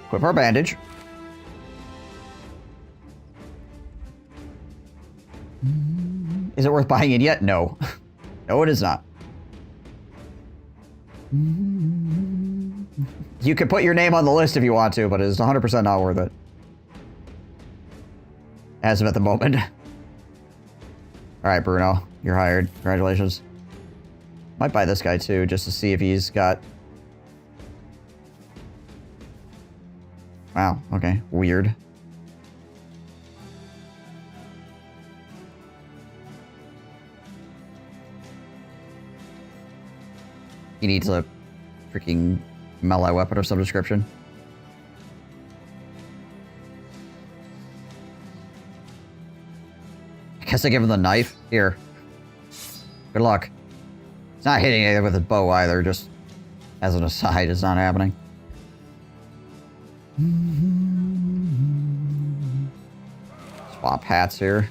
Equip our bandage. Is it worth buying it yet? No. No, it is not. You can put your name on the list if you want to, but it is 100% not worth it. As of at the moment. Alright, Bruno. You're hired. Congratulations. Might buy this guy too, just to see if he's got... Wow, okay. Weird. He needs a freaking melee weapon of some description. I guess I give him the knife. Here. Good luck. It's not hitting it with his bow either, just as an aside, it's not happening. Swap hats here.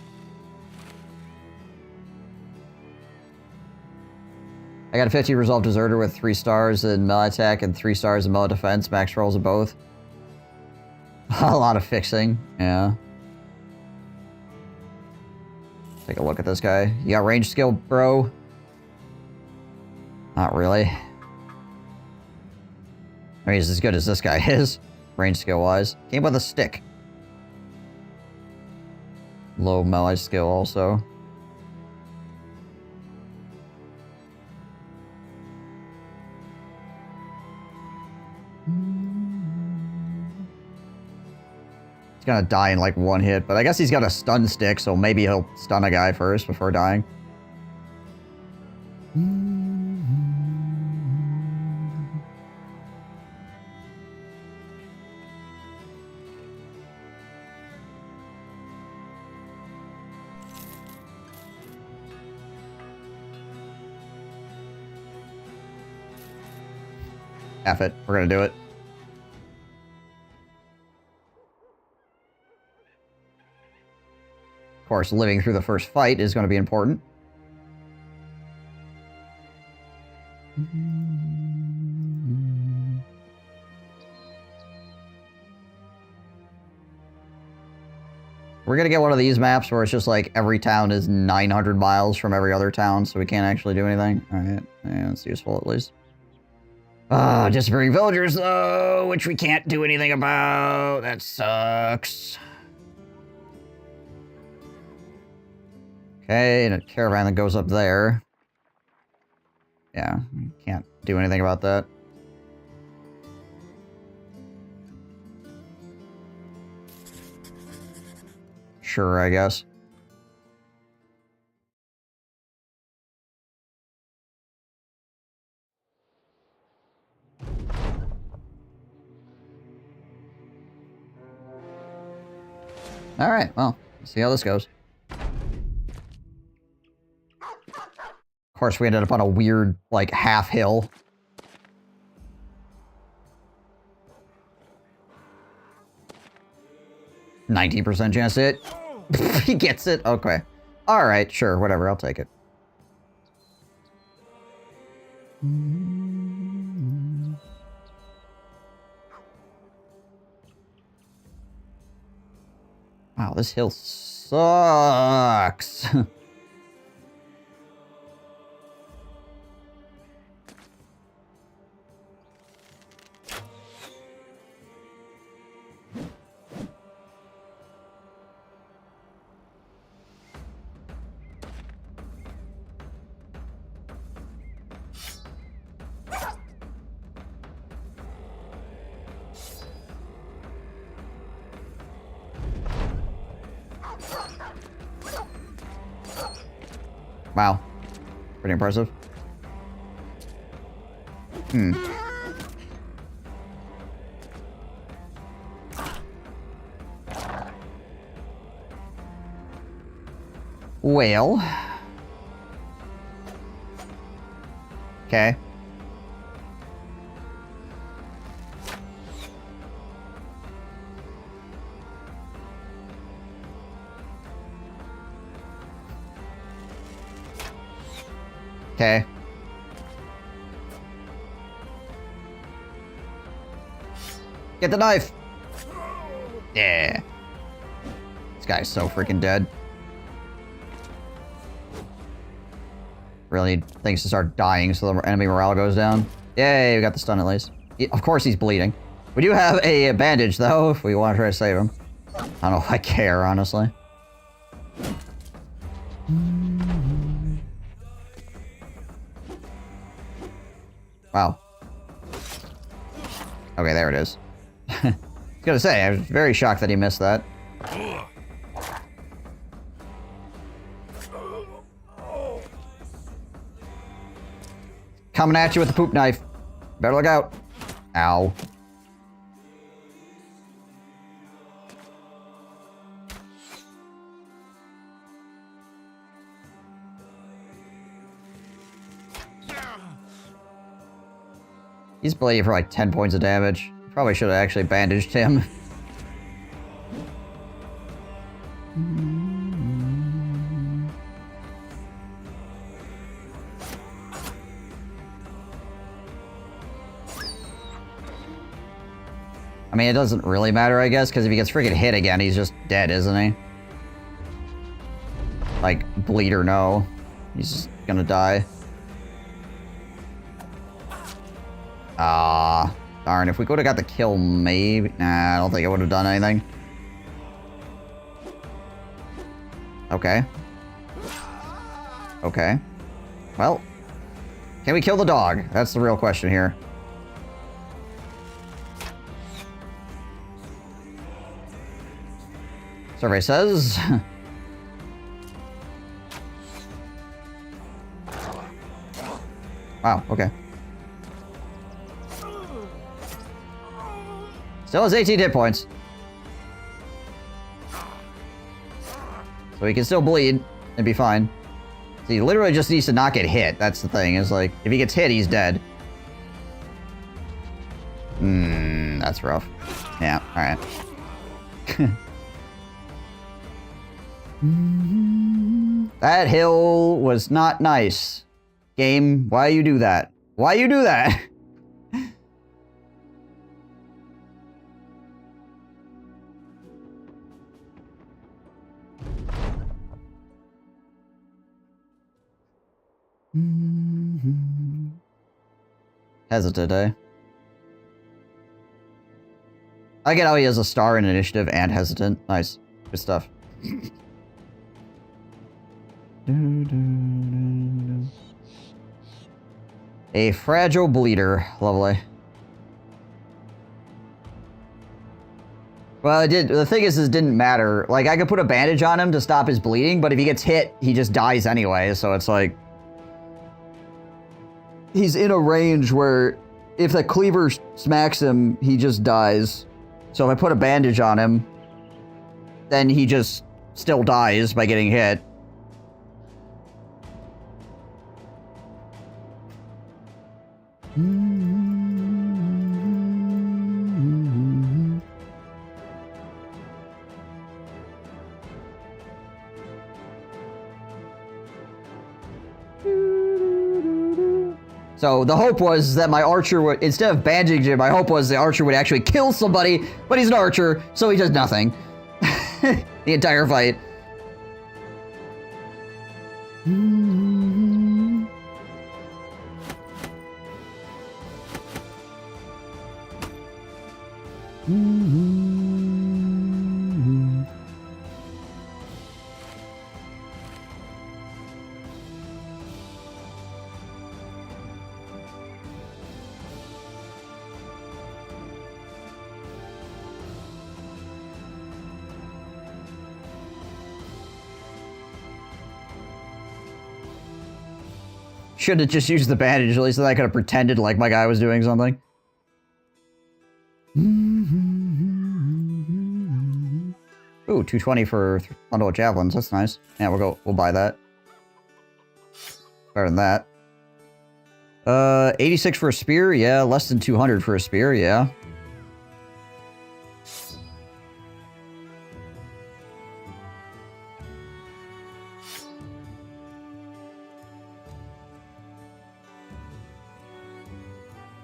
I got a 50 resolve deserter with 3 stars in melee attack and 3 stars in melee defense. Max rolls of both. A lot of fixing, yeah. Take a look at this guy. You got range skill, bro? Not really. I mean, he's as good as this guy is, range skill-wise. Came with a stick. Low melee skill also. He's gonna die in like 1 hit, but I guess he's got a stun stick, so maybe he'll stun a guy first before dying. F it, we're gonna do it. Of course, living through the first fight is going to be important. We're going to get one of these maps where it's just like every town is 900 miles from every other town, so we can't actually do anything. Alright, yeah, that's useful at least. Disappearing villagers though, which we can't do anything about. That sucks. Okay, and a caravan that goes up there. Yeah, can't do anything about that. Sure, I guess. Alright, well, let's see how this goes. Of course, we ended up on a weird, like, half hill. %19 chance to hit. He gets it? Okay. Alright, sure, whatever, I'll take it. Wow, this hill sucks. Wow. Pretty impressive. Hmm. Well. Okay. Okay. Get the knife! Yeah. This guy's so freaking dead. Really thinks to start dying so the enemy morale goes down. Yay, we got the stun at least. Of course he's bleeding. We do have a bandage though, if we want to try to save him. I don't know if I care, honestly. Wow. Okay, there it is. I was gonna say, I was very shocked that he missed that. Coming at you with the poop knife. Better look out. Ow. He's bleeding for like 10 points of damage. Probably should have actually bandaged him. I mean, it doesn't really matter, I guess, because if he gets freaking hit again, he's just dead, isn't he? Like, bleed or no. He's just gonna die. Ah, darn. If we could have got the kill, maybe... Nah, I don't think it would have done anything. Okay. Okay. Well. Can we kill the dog? That's the real question here. Survey says... Wow, okay. Still has 18 hit points. So he can still bleed and be fine. So he literally just needs to not get hit. That's the thing. Is like, if he gets hit, he's dead. That's rough. Yeah, alright. That hill was not nice. Game, why you do that? Why you do that? Hesitant, eh? I get how he has a star in initiative and hesitant. Nice. Good stuff. A fragile bleeder. Lovely. Well, it did. The thing is, it didn't matter. Like, I could put a bandage on him to stop his bleeding, but if he gets hit, he just dies anyway. So it's like... He's in a range where if the cleaver smacks him, he just dies. So if I put a bandage on him, then he just still dies by getting hit. So the hope was that my archer would, instead of bandaging him, my hope was the archer would actually kill somebody, but he's an archer, so he does nothing. The entire fight. Should have just used the bandage, at least then I could have pretended like my guy was doing something. Ooh, 220 for bundle of javelins, that's nice. Yeah, we'll buy that. Better than that. 86 for a spear, yeah, less than 200 for a spear, yeah.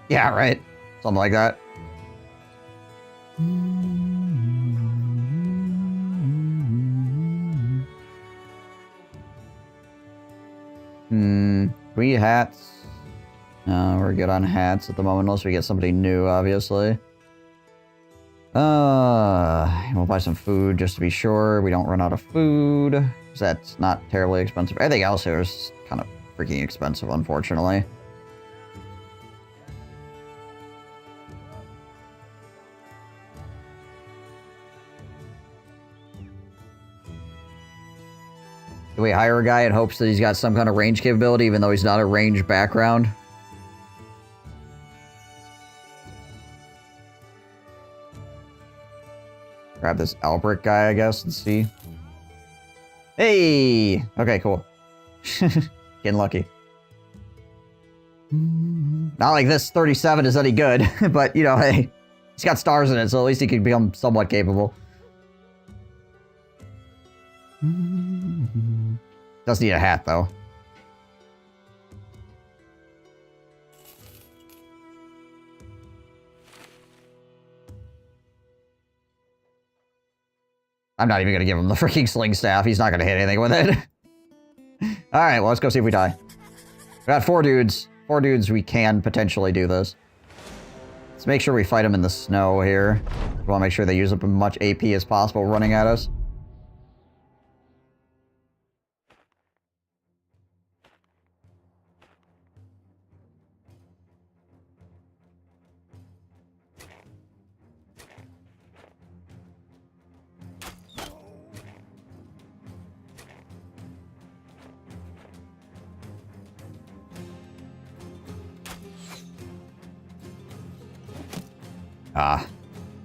Yeah, right. Something like that. We get hats? No, we're good on hats at the moment, unless we get somebody new, obviously. We'll buy some food just to be sure we don't run out of food. 'Cause that's not terribly expensive. Everything else here is kind of freaking expensive, unfortunately. Do we hire a guy in hopes that he's got some kind of range capability, even though he's not a range background? Grab this Albrecht guy, I guess, and see. Hey! Okay, cool. Getting lucky. Not like this 37 is any good, but, you know, hey. He's got stars in it, so at least he can become somewhat capable. Does need a hat, though. I'm not even going to give him the freaking sling staff. He's not going to hit anything with it. Alright, well, let's go see if we die. We got 4 dudes. 4 dudes, we can potentially do this. Let's make sure we fight them in the snow here. We want to make sure they use up as much AP as possible running at us.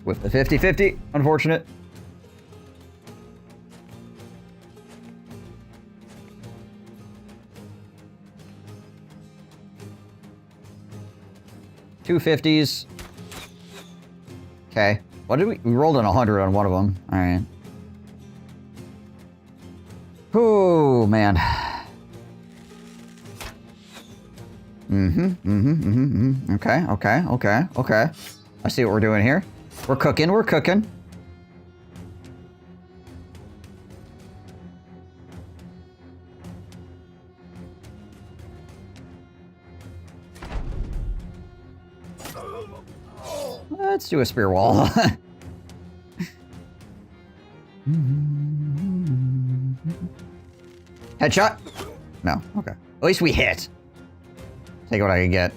With the 50-50, unfortunate. Two 50s. Okay. What did we rolled in 100 on one of them. All right. Oh man. Okay. I see what we're doing here. We're cooking. Let's do a spear wall. Headshot? No, okay. At least we hit. Take what I can get.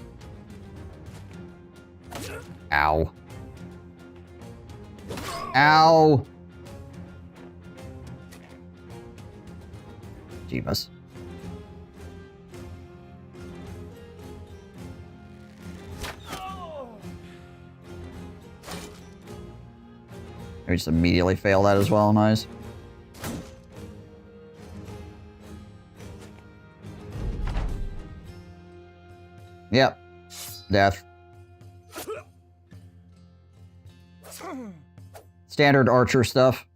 Ow. Ow. Jeebus. I just immediately fail that as well. Nice. Yep. Death. Standard archer stuff.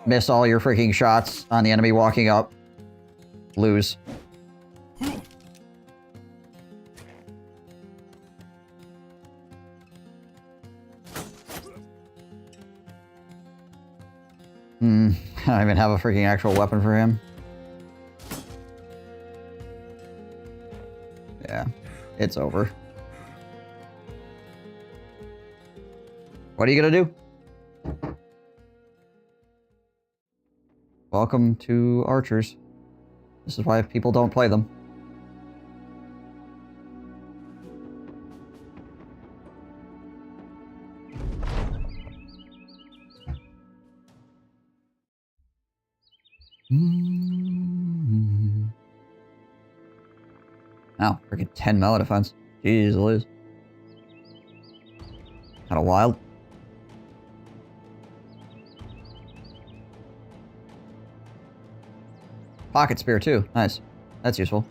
Miss all your freaking shots on the enemy walking up. Lose. I don't even have a freaking actual weapon for him. Yeah, it's over. What are you gonna do? Welcome to Archers. This is why people don't play them. Wow, freaking 10 melee defense. Jeez Louise. Kinda wild. Pocket spear too. Nice. That's useful.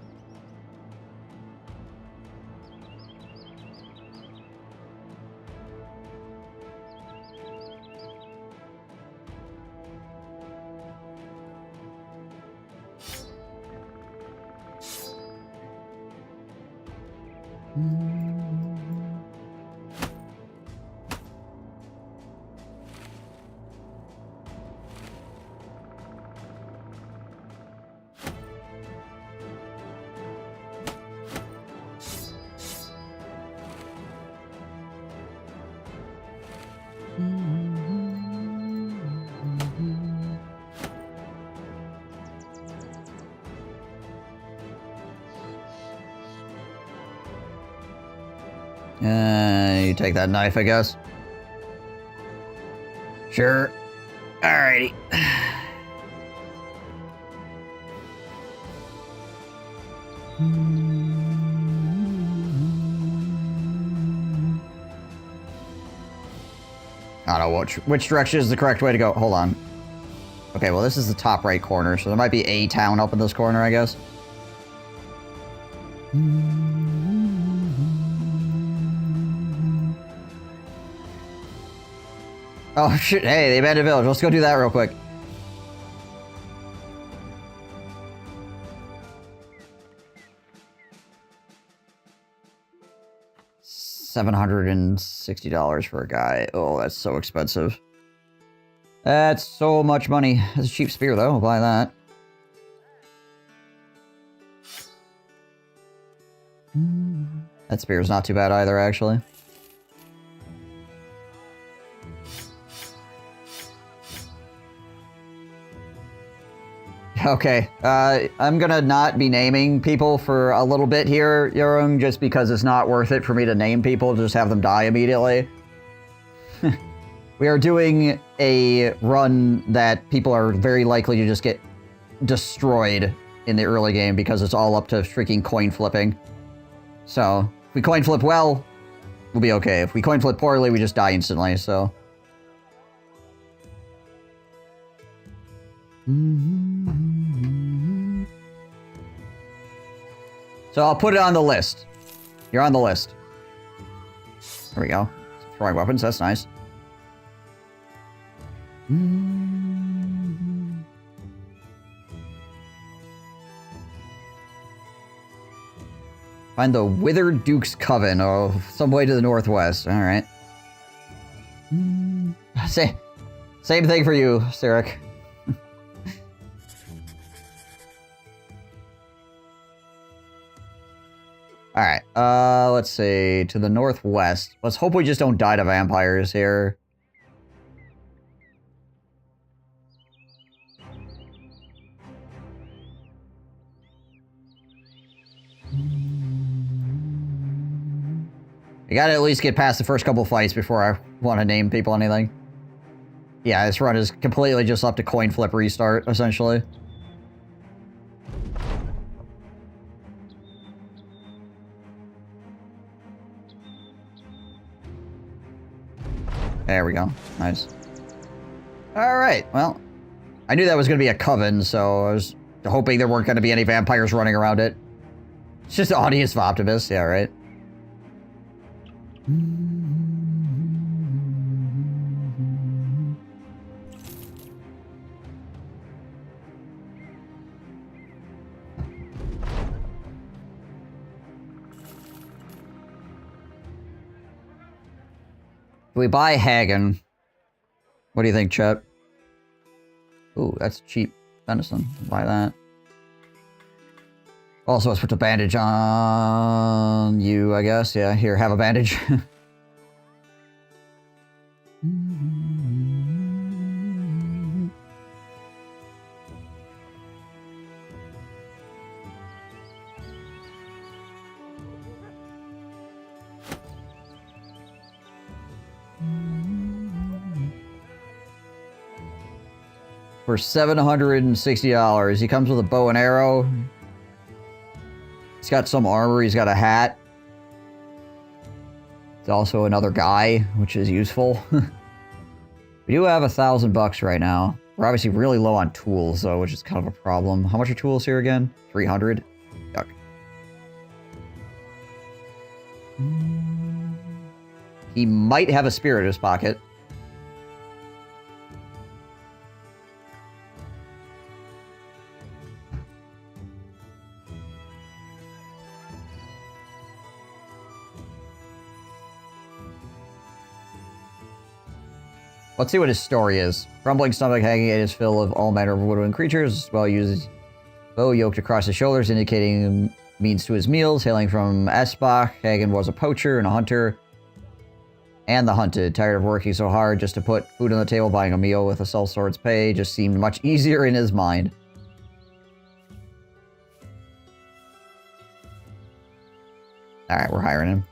You take that knife, I guess. Sure. Alrighty. I don't know which direction is the correct way to go. Hold on. Okay, well, this is the top right corner, so there might be a town up in this corner, I guess. Oh, shit. Hey, the abandoned village. Let's go do that real quick. $760 for a guy. Oh, that's so expensive. That's so much money. That's a cheap spear, though. I'll buy that. That spear's not too bad either, actually. Okay, I'm gonna not be naming people for a little bit here, Young, just because it's not worth it for me to name people, just have them die immediately. We are doing a run that people are very likely to just get destroyed in the early game because it's all up to freaking coin flipping. So, if we coin flip well, we'll be okay. If we coin flip poorly, we just die instantly, so... So I'll put it on the list. You're on the list. There we go. Throwing weapons, that's nice. Find the Withered Duke's Coven, oh, some way to the northwest. Alright. Same thing for you, Sirik. Alright, let's see. To the northwest. Let's hope we just don't die to vampires here. I gotta at least get past the first couple fights before I want to name people anything. Yeah, this run is completely just up to coin flip restart, essentially. There we go. Nice. Alright, well. I knew that was going to be a coven, so I was hoping there weren't going to be any vampires running around it. It's just the audience of Optimus, yeah, right? If we buy Hagen, what do you think, Chet? Ooh, that's cheap venison. Buy that. Also, let's put the bandage on you, I guess. Yeah, here, have a bandage. For $760. He comes with a bow and arrow. He's got some armor. He's got a hat. He's also another guy, which is useful. We do have $1,000 right now. We're obviously really low on tools, though, which is kind of a problem. How much are tools here again? 300? Yuck. He might have a spear in his pocket. Let's see what his story is. Crumbling stomach hanging at his fill of all manner of woodland creatures, while uses bow yoked across his shoulders, indicating means to his meals. Hailing from Esbach, Hagen was a poacher and a hunter. And the hunted. Tired of working so hard just to put food on the table, buying a meal with a sellsword's pay just seemed much easier in his mind. Alright, we're hiring him.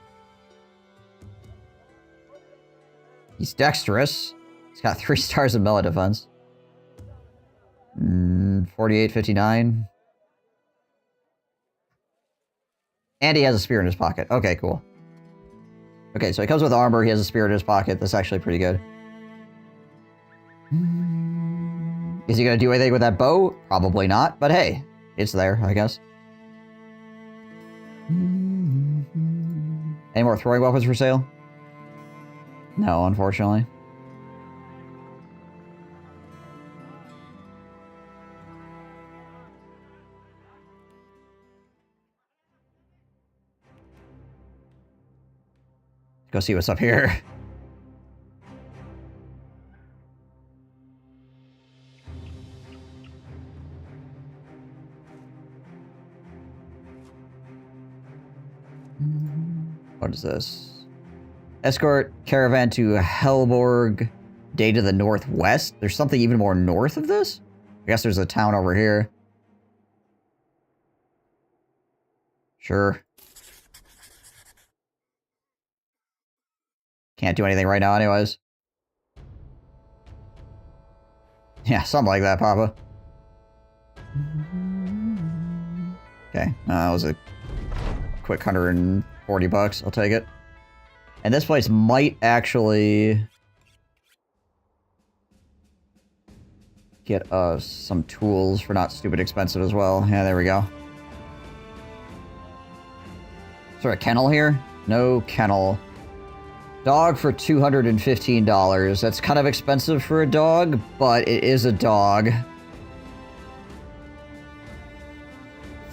He's dexterous. He's got 3 stars in melee defense. 48-59. And he has a spear in his pocket. Okay, cool. Okay, so he comes with armor. He has a spear in his pocket. That's actually pretty good. Is he going to do anything with that bow? Probably not. But hey, it's there, I guess. Any more throwing weapons for sale? No, unfortunately. Go see what's up here. What is this? Escort caravan to Helborg, day to the northwest. There's something even more north of this? I guess there's a town over here. Sure. Can't do anything right now anyways. Yeah, something like that, Papa. Okay, that was a quick $140. I'll take it. And this place might actually get us some tools for not stupid expensive as well. Yeah, there we go. Is there a kennel here? No kennel. Dog for $215. That's kind of expensive for a dog, but it is a dog.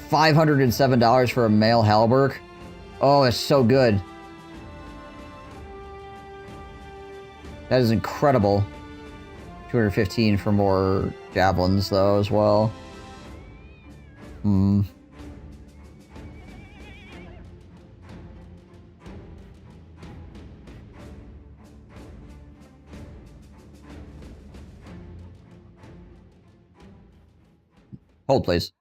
$507 for a male Halberg. Oh, it's so good. That is incredible. $215 for more javelins, though, as well. Hold, please.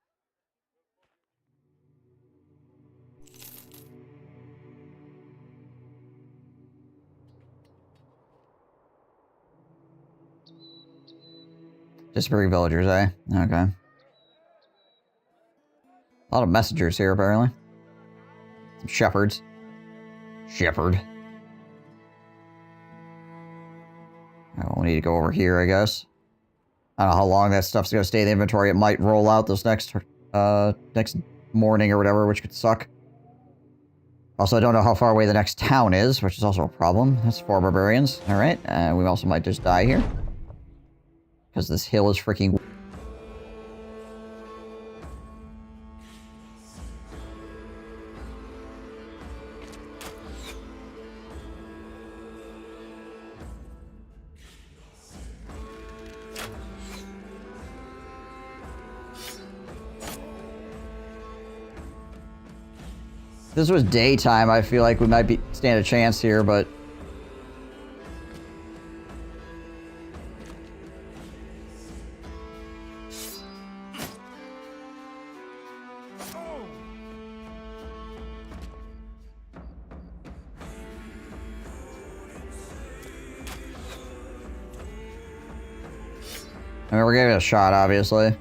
Disappearing villagers, eh? Okay. A lot of messengers here, apparently. Some shepherds. Shepherd. Oh, we need to go over here, I guess. I don't know how long that stuff's gonna stay in the inventory. It might roll out this next morning or whatever, which could suck. Also, I don't know how far away the next town is, which is also a problem. That's 4 barbarians. Alright, we also might just die here. Because this hill is freaking... If this was daytime, I feel like we might stand a chance here, but... I mean, we're giving it a shot, obviously.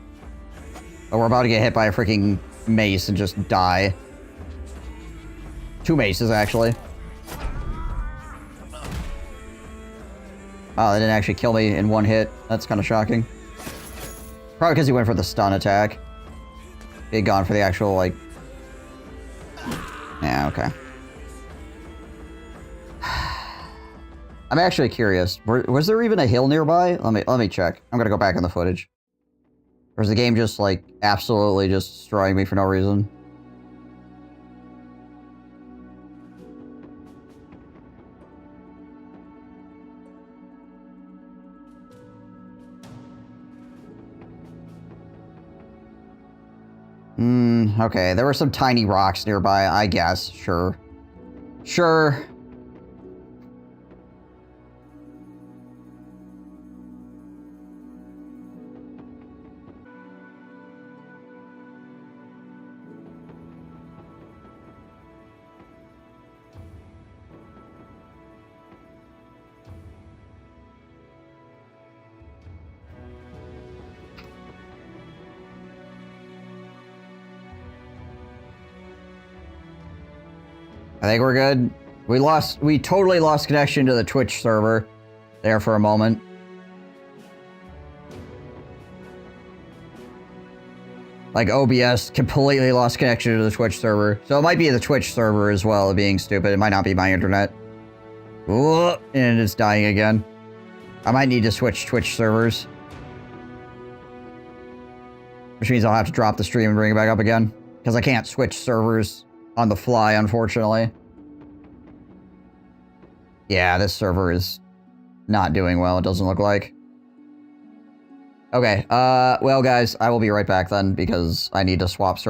But we're about to get hit by a freaking mace and just die. 2 maces, actually. Oh, they didn't actually kill me in 1 hit. That's kind of shocking. Probably because he went for the stun attack. He had gone for the actual, like... Yeah, okay. I'm actually curious. Was there even a hill nearby? Let me check. I'm gonna go back in the footage. Or is the game just, like, absolutely just destroying me for no reason? Okay. There were some tiny rocks nearby, I guess. Sure. Sure. I think we're good. We totally lost connection to the Twitch server there for a moment. Like, OBS completely lost connection to the Twitch server. So it might be the Twitch server as well, being stupid. It might not be my internet. Ooh, and it's dying again. I might need to switch Twitch servers. Which means I'll have to drop the stream and bring it back up again. Because I can't switch servers on the fly, unfortunately. Yeah, this server is not doing well, it doesn't look like. Okay, well guys, I will be right back then, because I need to swap servers.